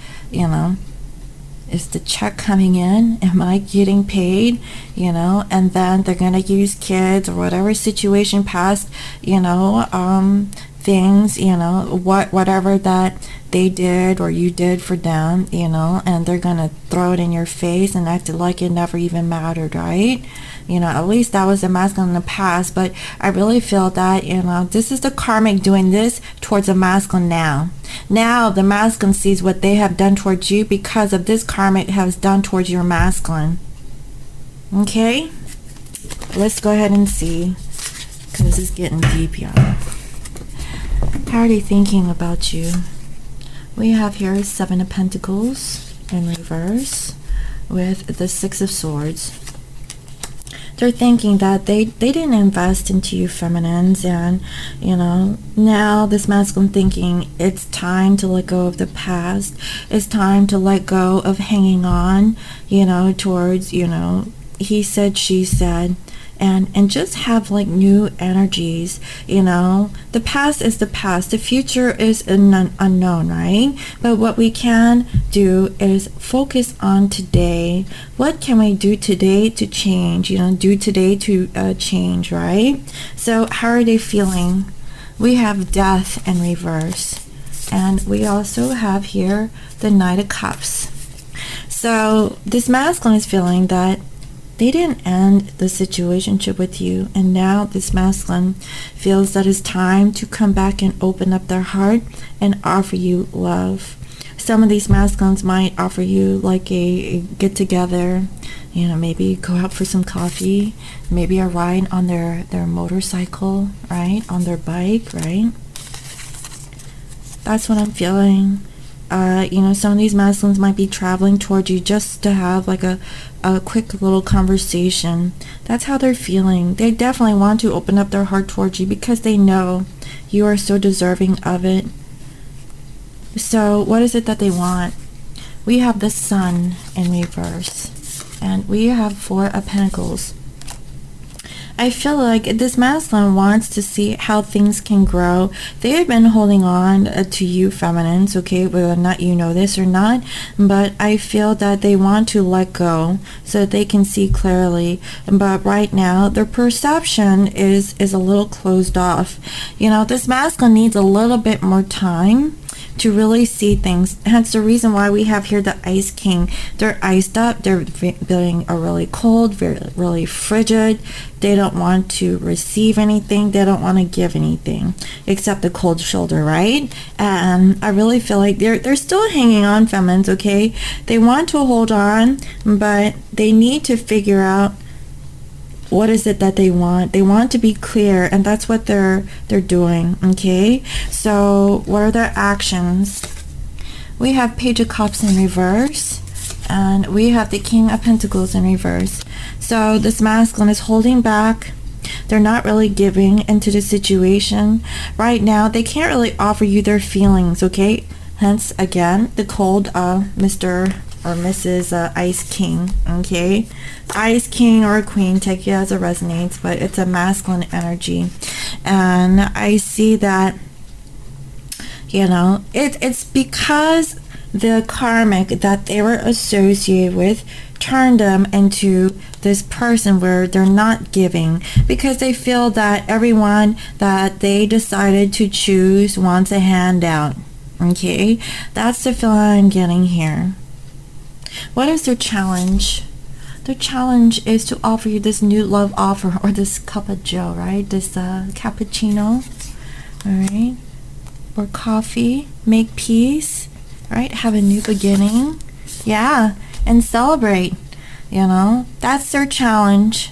is the check coming in? Am I getting paid? And then they're going to use kids or whatever situation past, things, whatever that they did or you did for them, and they're going to throw it in your face and act like it never even mattered, right? At least that was the masculine in the past, but I really feel that, this is the karmic doing this towards the masculine now. Now the masculine sees what they have done towards you because of this karmic has done towards your masculine. Okay? Let's go ahead and see, because it's getting deep, y'all. How are they thinking about you? We have here 7 of Pentacles in reverse with the 6 of Swords. They're thinking that they didn't invest into you feminines, and now this masculine thinking it's time to let go of the past. It's time to let go of hanging on towards he said, she said, and just have like new energies. The past is the past, the future is unknown, right? But what we can do is focus on today. What can we do today to change? Do today to change, right? So how are they feeling? We have Death in reverse, and we also have here the Knight of Cups. So this masculine is feeling that they didn't end the situationship with you, and now this masculine feels that it's time to come back and open up their heart and offer you love. Some of these masculines might offer you like a get together, maybe go out for some coffee, maybe a ride on their motorcycle, right, on their bike, right? That's what I'm feeling. Some of these masculines might be traveling towards you just to have like a quick little conversation. That's how they're feeling. They definitely want to open up their heart towards you because they know you are so deserving of it. So what is it that they want? We have the Sun in reverse, and we have 4 of Pentacles. I feel like this masculine wants to see how things can grow. They have been holding on to you feminines, okay, whether or not you know this or not, but I feel that they want to let go so that they can see clearly. But right now, their perception is a little closed off. You know, this masculine needs a little bit more time to really see things. Hence the reason why we have here the Ice King. They're iced up. They're feeling really cold, really frigid. They don't want to receive anything. They don't want to give anything except the cold shoulder, right? And I really feel like they're still hanging on, feminines, okay? They want to hold on, but they need to figure out what is it that they want. They want to be clear, and that's what they're doing, okay? So what are their actions? We have Page of Cups in reverse, and we have the King of Pentacles in reverse. So this masculine is holding back. They're not really giving into the situation right now. They can't really offer you their feelings, okay? Hence again the cold Mr. or Mrs. Ice King, okay? Ice King or Queen, take it as it resonates, but it's a masculine energy. And I see that, you know, it's because the karmic that they were associated with turned them into this person where they're not giving, because they feel that everyone that they decided to choose wants a handout, okay? That's the feeling I'm getting here. What is their challenge? Their challenge is to offer you this new love offer, or this cup of joe, right? This cappuccino, all right? Or coffee. Make peace, right? Have a new beginning. Yeah, and celebrate, you know? That's their challenge.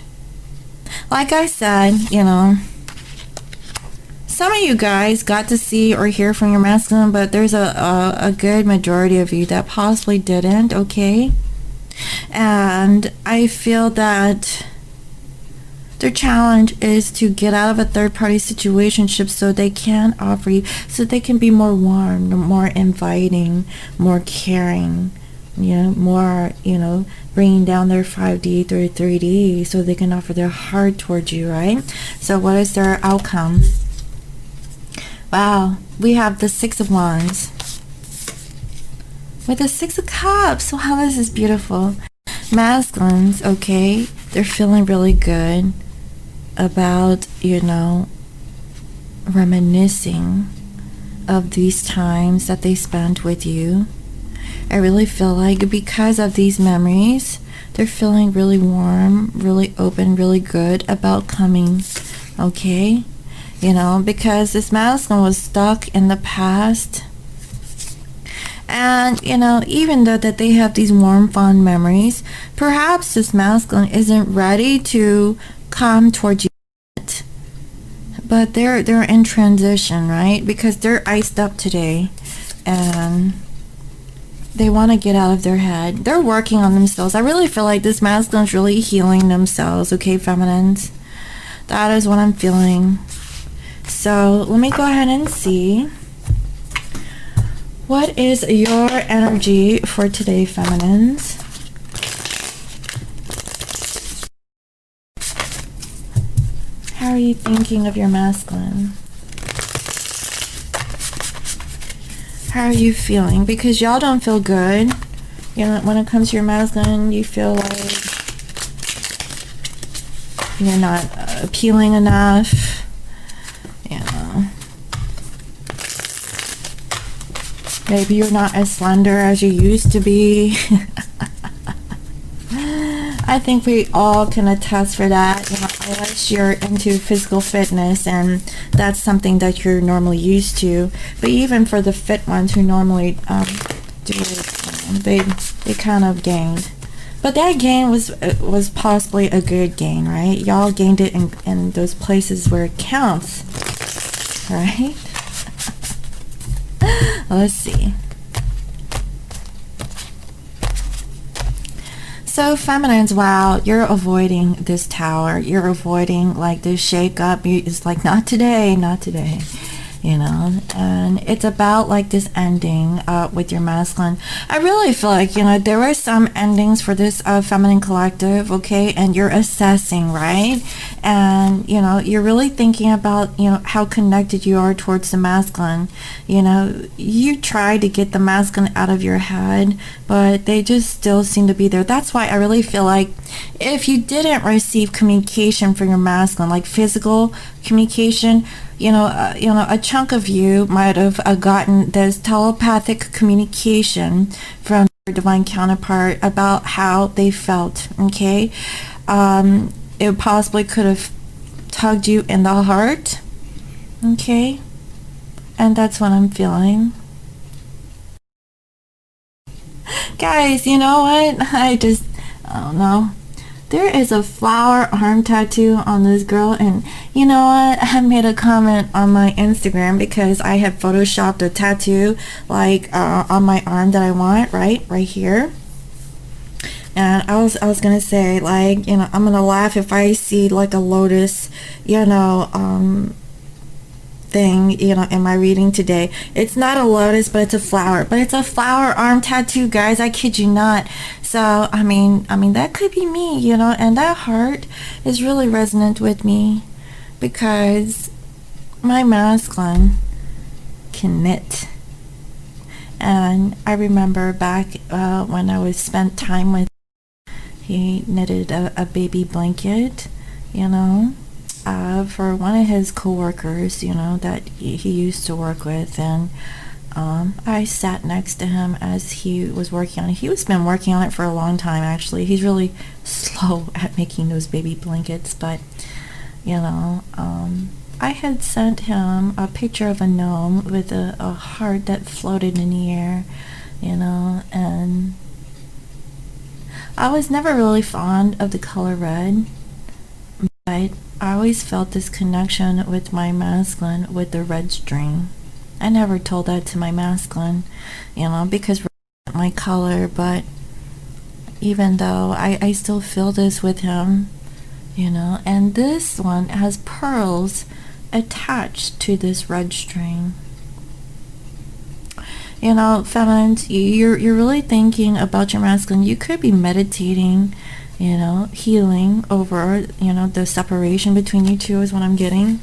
Like I said, you know, some of you guys got to see or hear from your masculine, but there's a good majority of you that possibly didn't, okay? And I feel that their challenge is to get out of a third-party situationship so they can offer you, so they can be more warm, more inviting, more caring, you know, more, you know, bringing down their 5D through 3D so they can offer their heart towards you, right? So what is their outcome? Wow, we have the Six of Wands with the Six of Cups. Wow, this is beautiful. Masculines, okay, they're feeling really good about, you know, reminiscing of these times that they spent with you. I really feel like because of these memories, they're feeling really warm, really open, really good about coming, okay? You know, because this masculine was stuck in the past. And, you know, even though that they have these warm, fond memories, perhaps this masculine isn't ready to come towards you yet. But they're in transition, right? Because they're iced up today. And they want to get out of their head. They're working on themselves. I really feel like this masculine is really healing themselves, okay, feminines? That is what I'm feeling. So let me go ahead and see. What is your energy for today, feminines? How are you thinking of your masculine? How are you feeling? Because y'all don't feel good. You know, when it comes to your masculine, you feel like you're not appealing enough. Maybe you're not as slender as you used to be. I think we all can attest for that, you know, unless you're into physical fitness and that's something that you're normally used to. But even for the fit ones who normally do it, they kind of gained. But that gain was possibly a good gain, right? Y'all gained it in those places where it counts, right? Let's see. So feminines, wow, you're avoiding this tower. You're avoiding like this shake up. It's like, not today, not today. you know, and it's about like this ending with your masculine. I really feel like, you know, there were some endings for this feminine collective, okay, and you're assessing, right? And, you know, you're really thinking about, you know, how connected you are towards the masculine. You know, you try to get the masculine out of your head, but they just still seem to be there. That's why I really feel like if you didn't receive communication from your masculine, like physical communication, you know, a chunk of you might have gotten this telepathic communication from your divine counterpart about how they felt. Okay, it possibly could have tugged you in the heart. Okay, and that's what I'm feeling. Guys, you know what? I don't know. There is a flower arm tattoo on this girl, and you know what? I made a comment on my Instagram because I had photoshopped a tattoo like on my arm that I want, right here. And I was gonna say, like, you know, I'm gonna laugh if I see like a lotus, you know, thing, you know, in my reading today. It's not a lotus, but it's a flower. But it's a flower arm tattoo, guys. I kid you not. So I mean that could be me, you know, and that heart is really resonant with me because my masculine can knit. And I remember back when I was spent time with, he knitted a baby blanket, you know, for one of his co-workers, you know, that he used to work with. And I sat next to him as he was working on it. He was been working on it for a long time, actually. He's really slow at making those baby blankets, but you know, I had sent him a picture of a gnome with a heart that floated in the air, you know, and I was never really fond of the color red, but I always felt this connection with my masculine with the red string. I never told that to my masculine, you know, because red isn't my color, but even though I still feel this with him, you know, and this one has pearls attached to this red string. You know, feminines, you're really thinking about your masculine. You could be meditating, you know, healing over, you know, the separation between you two is what I'm getting.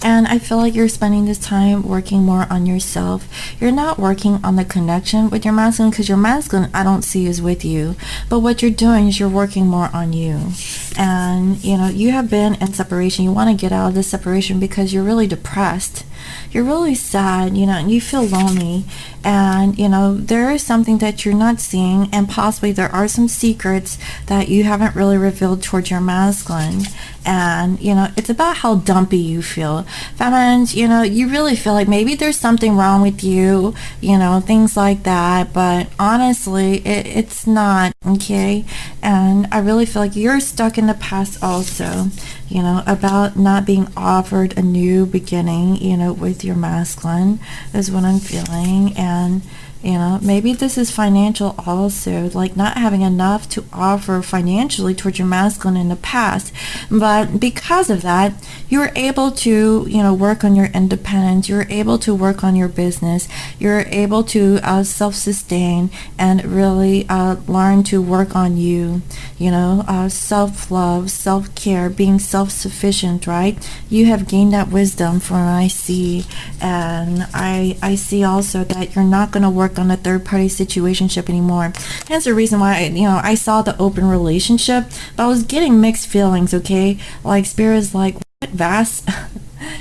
And I feel like you're spending this time working more on yourself. You're not working on the connection with your masculine, because your masculine I don't see is with you. But what you're doing is you're working more on you. And, you know, you have been in separation. You want to get out of this separation because you're really depressed. You're really sad, you know, and you feel lonely. And, you know, there is something that you're not seeing, and possibly there are some secrets that you haven't really revealed towards your masculine. And, you know, it's about how dumpy you feel. Feminines, you know, you really feel like maybe there's something wrong with you, you know, things like that. But honestly, it's not, okay? And I really feel like you're stuck in the past also, you know, about not being offered a new beginning, you know, with your masculine is what I'm feeling. And you know, maybe this is financial also, like not having enough to offer financially towards your masculine in the past. But because of that, you're able to, you know, work on your independence. You're able to work on your business. You're able to self-sustain and really learn to work on you, you know, self-love, self-care, being self-sufficient, right? You have gained that wisdom from what I see. And I see also that you're not going to work on a third-party situationship anymore. Hence the reason why, you know, I saw the open relationship, but I was getting mixed feelings, okay? Like Spirit is like, what, Vass?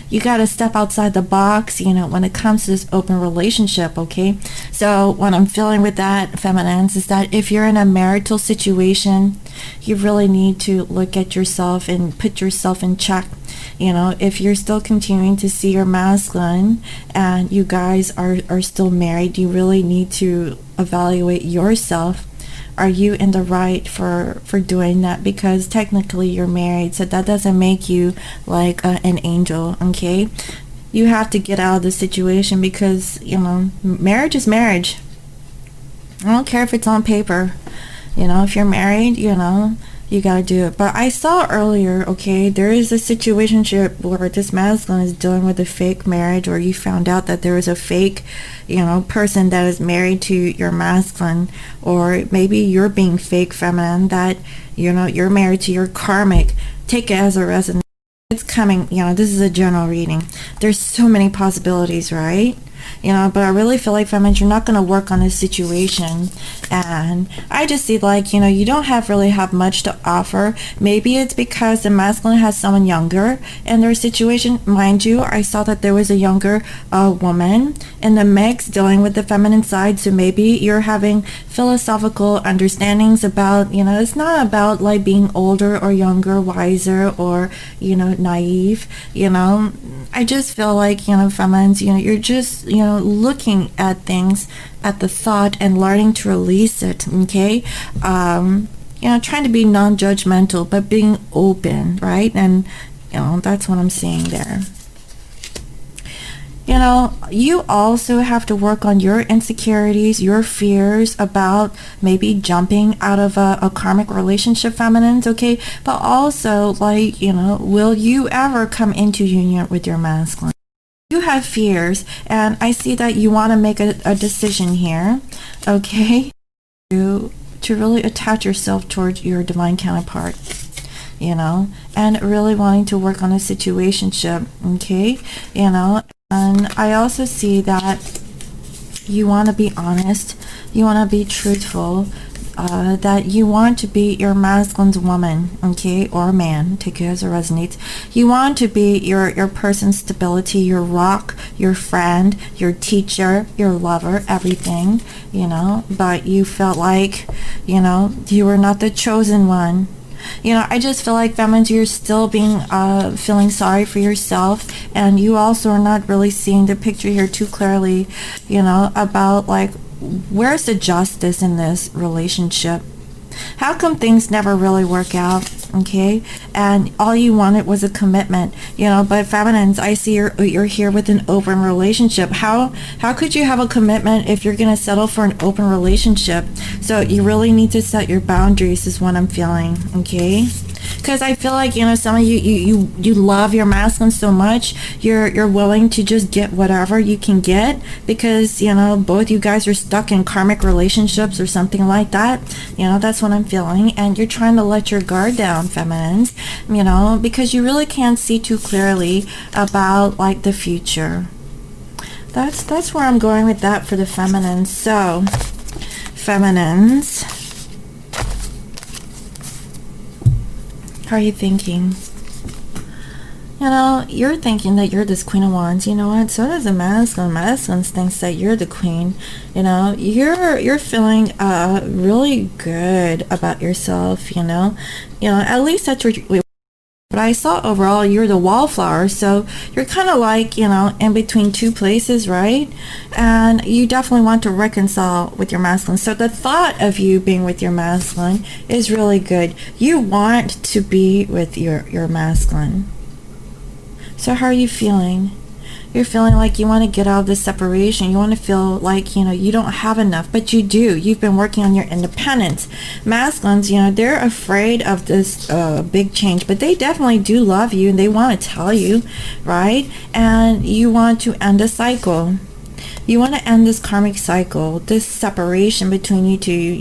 You got to step outside the box, you know, when it comes to this open relationship, okay? So what I'm feeling with that, feminines, is that if you're in a marital situation, you really need to look at yourself and put yourself in check. You know, if you're still continuing to see your masculine and you guys are still married, you really need to evaluate yourself. Are you in the right for doing that? Because technically you're married, so that doesn't make you like an angel, okay? You have to get out of the situation because, you know, marriage is marriage. I don't care if it's on paper. You know, if you're married, you know, You gotta do it. But I saw earlier, okay, there is a situationship where this masculine is dealing with a fake marriage, or you found out that there is a fake, person that is married to your masculine, or maybe you're being fake feminine, that, you're married to your karmic. Take it as a resonance. It's coming, this is a general reading. There's so many possibilities, right? But I really feel like, feminines, you're not going to work on this situation. And I just see like, you don't really have much to offer. Maybe it's because the masculine has someone younger in their situation. Mind you, I saw that there was a younger woman in the mix dealing with the feminine side. So maybe you're having philosophical understandings about, it's not about like being older or younger, wiser, or, naive. I just feel like, feminines, you're just, looking at things, at the thought, and learning to release it, okay? Trying to be non-judgmental, but being open, right? And, that's what I'm seeing there. You also have to work on your insecurities, your fears about maybe jumping out of a karmic relationship, feminines, okay? But also, like, will you ever come into union with your masculine? You have fears, and I see that you want to make a decision here, okay? To really attach yourself towards your divine counterpart, and really wanting to work on a situationship, okay? And I also see that you want to be honest, you want to be truthful, that you want to be your masculine's woman, okay, or man, take it as it resonates. You want to be your person's stability, your rock, your friend, your teacher, your lover, everything, but you felt like, you were not the chosen one. I just feel like, feminines, you're still feeling sorry for yourself, and you also are not really seeing the picture here too clearly, about like, where's the justice in this relationship? How come things never really work out, okay? And all you wanted was a commitment, but feminines, I see you're here with an open relationship. How could you have a commitment if you're going to settle for an open relationship? So you really need to set your boundaries, is what I'm feeling, okay? Because I feel like, some of you love your masculine so much, you're willing to just get whatever you can get, because, both you guys are stuck in karmic relationships or something like that. That's what I'm feeling. And you're trying to let your guard down, feminines, because you really can't see too clearly about like the future. That's where I'm going with that for the feminines. So, feminines, how are you thinking? You're thinking that you're this Queen of Wands. You know what? So does the masculine. Masculine thinks that you're the queen. You're feeling really good about yourself. At least that's what. But I saw overall you're the wallflower, so you're kind of like, in between two places, right? And you definitely want to reconcile with your masculine. So the thought of you being with your masculine is really good. You want to be with your masculine. So how are you feeling? You're feeling like you want to get out of this separation. You want to feel like, you don't have enough, but you do. You've been working on your independence. Masculines, they're afraid of this big change, but they definitely do love you, and they want to tell you, right? And you want to end a cycle. You want to end this karmic cycle, this separation between you two,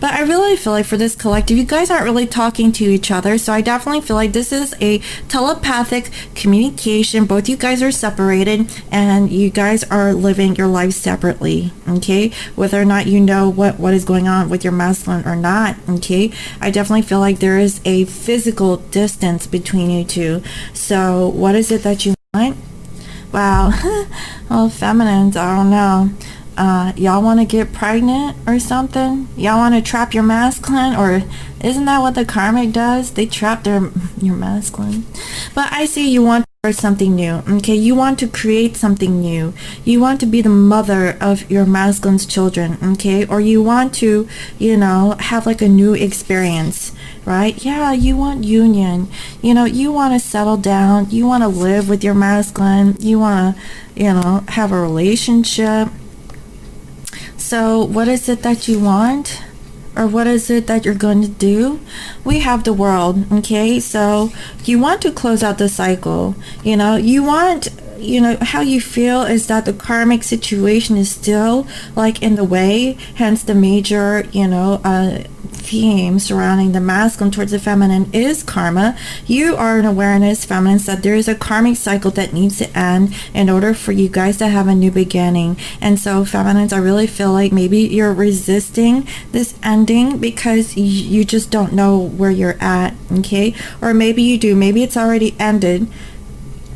But I really feel like for this collective, you guys aren't really talking to each other. So I definitely feel like this is a telepathic communication. Both you guys are separated, and you guys are living your lives separately, okay? Whether or not you know what is going on with your masculine or not, okay? I definitely feel like there is a physical distance between you two. So what is it that you want? Wow. Well, feminines, I don't know. Y'all want to get pregnant or something? Y'all want to trap your masculine? Or isn't that what the karmic does? They trap your masculine. But I see you want something new, okay? You want to create something new. You want to be the mother of your masculine's children, okay? Or you want to, have like a new experience, right? Yeah, you want union. You want to settle down. You want to live with your masculine. You want to, have a relationship. So what is it that you want? or what is it that you're going to do? We have the world, okay? So you want to close out the cycle. You want, how you feel is that the karmic situation is still like in the way, hence the major, theme surrounding the masculine towards the feminine is karma. You are an awareness, feminines, that there is a karmic cycle that needs to end in order for you guys to have a new beginning. And so feminines, I really feel like maybe you're resisting this ending because you just don't know where you're at, okay? Or maybe you do, maybe it's already ended,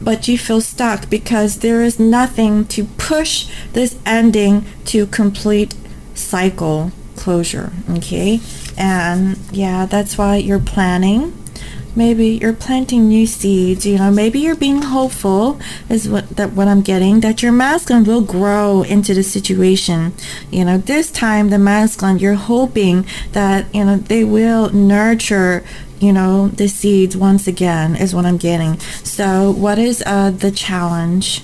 but you feel stuck because there is nothing to push this ending to complete cycle closure, okay? And yeah, that's why you're planning. Maybe you're planting new seeds, maybe you're being hopeful, is what I'm getting, that your masculine will grow into the situation. This time the masculine, you're hoping that they will nurture the seeds once again, is what I'm getting. So what is the challenge?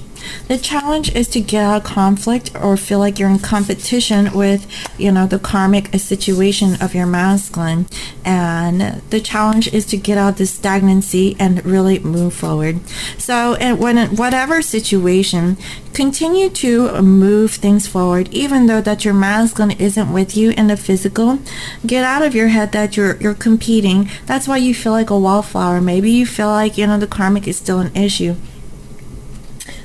The challenge is to get out of conflict or feel like you're in competition with, the karmic situation of your masculine. And the challenge is to get out of the stagnancy and really move forward. So in whatever situation, continue to move things forward, even though that your masculine isn't with you in the physical. Get out of your head that you're competing. That's why you feel like a wallflower. Maybe you feel like, the karmic is still an issue.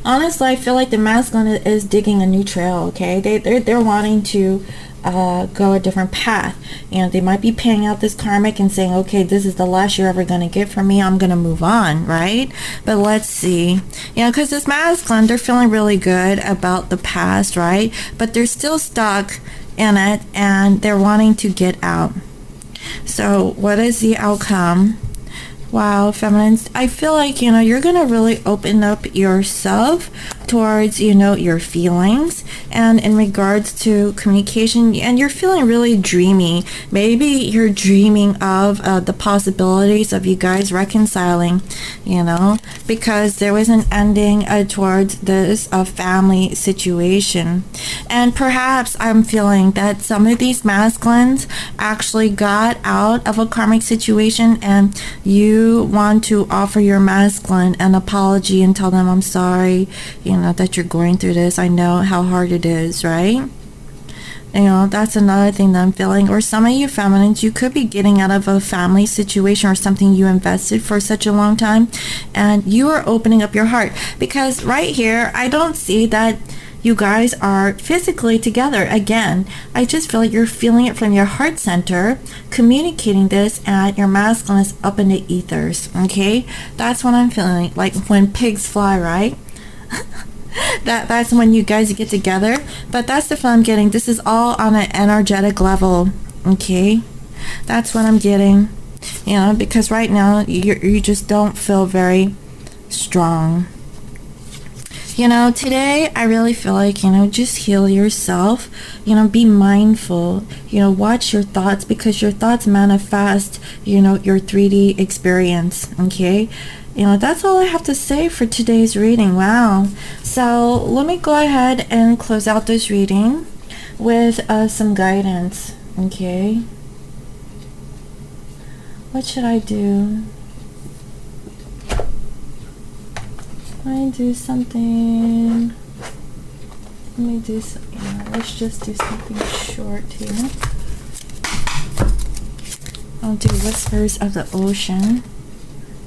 Honestly, I feel like the masculine is digging a new trail, okay? They're wanting to go a different path. They might be paying out this karmic and saying, okay, this is the last you're ever going to get from me. I'm going to move on, right? But let's see. Because this masculine, they're feeling really good about the past, right? But they're still stuck in it and they're wanting to get out. So what is the outcome? Wow, feminines, I feel like, you're going to really open up yourself towards, your feelings and in regards to communication, and you're feeling really dreamy. Maybe you're dreaming of the possibilities of you guys reconciling, because there was an ending towards this family situation. And perhaps I'm feeling that some of these masculines actually got out of a karmic situation, and you want to offer your masculine an apology and tell them, I'm sorry, that you're going through this. I know how hard it is, right? That's another thing that I'm feeling. Or some of you feminines, you could be getting out of a family situation or something you invested for such a long time, and you are opening up your heart. Because right here, I don't see that you guys are physically together again. I just feel like you're feeling it from your heart center, communicating this, and your masculine is up in the ethers, okay? That's what I'm feeling, like when pigs fly, right? That's when you guys get together. But that's the feel I'm getting. This is all on an energetic level, okay? That's what I'm getting, because right now you just don't feel very strong. Today I really feel like, just heal yourself, be mindful, watch your thoughts, because your thoughts manifest, your 3D experience, okay? That's all I have to say for today's reading. Wow. So let me go ahead and close out this reading with some guidance, okay? What should I do? I do something. Let me do something. Let's just do something short here. I'll do Whispers of the Ocean.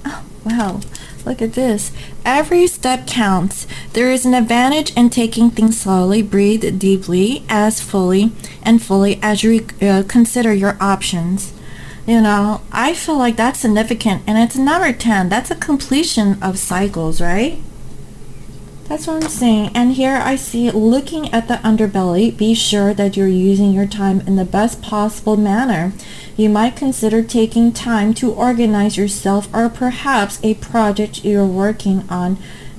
Oh, wow. Look at this. Every step counts. There is an advantage in taking things slowly. Breathe deeply, as fully as you consider your options. I feel like that's significant, and it's number 10. That's a completion of cycles, right? That's what I'm saying. And here I see, looking at the underbelly, be sure that you're using your time in the best possible manner. You might consider taking time to organize yourself, or perhaps a project you're working on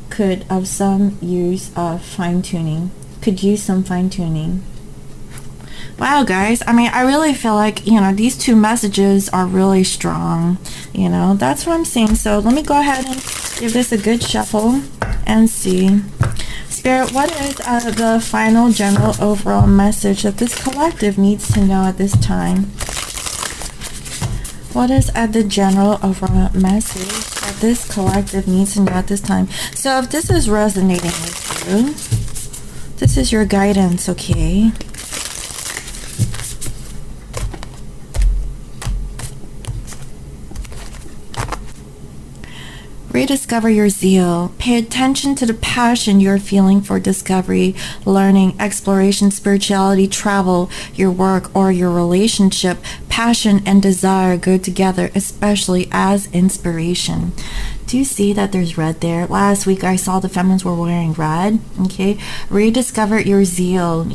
could have some use of fine-tuning. Could use some fine-tuning. Wow, guys, I really feel like, these two messages are really strong. That's what I'm saying. So let me go ahead and give this a good shuffle and see. Spirit, what is the final general overall message that this collective needs to know at this time? What is the general overall message that this collective needs to know at this time? So if this is resonating with you, this is your guidance, okay? Rediscover your zeal. Pay attention to the passion you're feeling for discovery, learning, exploration, spirituality, travel, your work, or your relationship. Passion and desire go together, especially as inspiration. Do you see that there's red there? Last week I saw the feminines were wearing red. Okay, rediscover your zeal.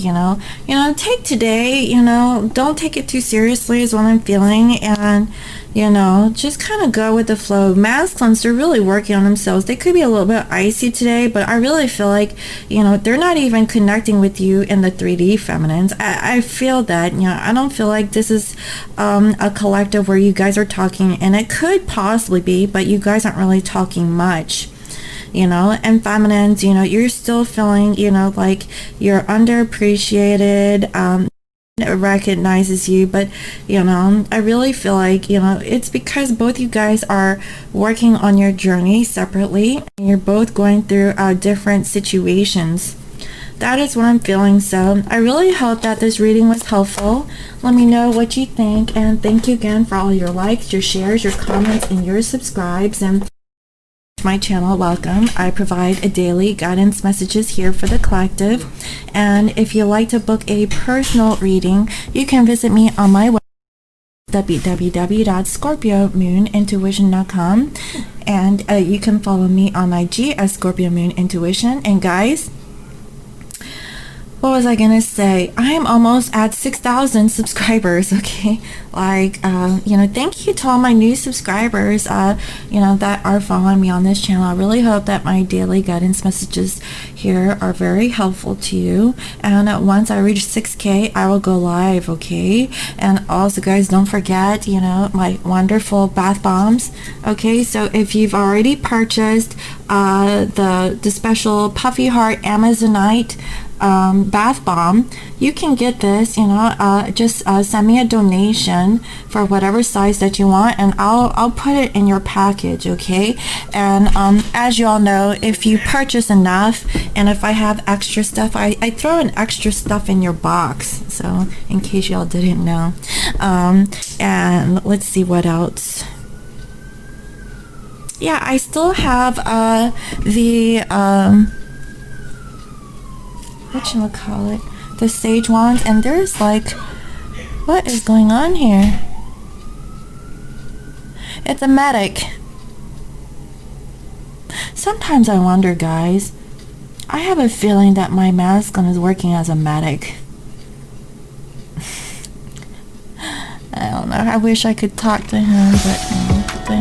Take today, don't take it too seriously is what I'm feeling, and just kind of go with the flow. Masculines, they're really working on themselves. They could be a little bit icy today, but I really feel like they're not even connecting with you in the 3D feminines. I feel that I don't feel like this is a collective where you guys are talking, and it could possibly be, but you guys aren't really talking much, and feminines, you're still feeling like you're underappreciated. It recognizes you, but I really feel like it's because both you guys are working on your journey separately, and you're both going through different situations. That is what I'm feeling. So I really hope that this reading was helpful. Let me know what you think, and thank you again for all your likes, your shares, your comments, and your subscribes. And to my channel, welcome. I provide a daily guidance messages here for the collective, and if you like to book a personal reading, you can visit me on my website, www.scorpiomoonintuition.com, and you can follow me on IG as Scorpio Moon Intuition. And guys, what was I gonna say? I am almost at 6,000 subscribers, okay? Thank you to all my new subscribers, that are following me on this channel. I really hope that my daily guidance messages here are very helpful to you. And once I reach 6K, I will go live, okay? And also, guys, don't forget, my wonderful bath bombs, okay? So if you've already purchased the special Puffy Heart Amazonite bath bomb, you can get this, just send me a donation for whatever size that you want, and I'll put it in your package, okay? And as you all know, if you purchase enough, and if I have extra stuff, I throw in extra stuff in your box, so in case y'all didn't know. And let's see what else. Yeah, I still have the whatchamacallit, the sage wands, and there's what is going on here? It's a medic. Sometimes I wonder, guys, I have a feeling that my masculine is working as a medic. I don't know, I wish I could talk to him, but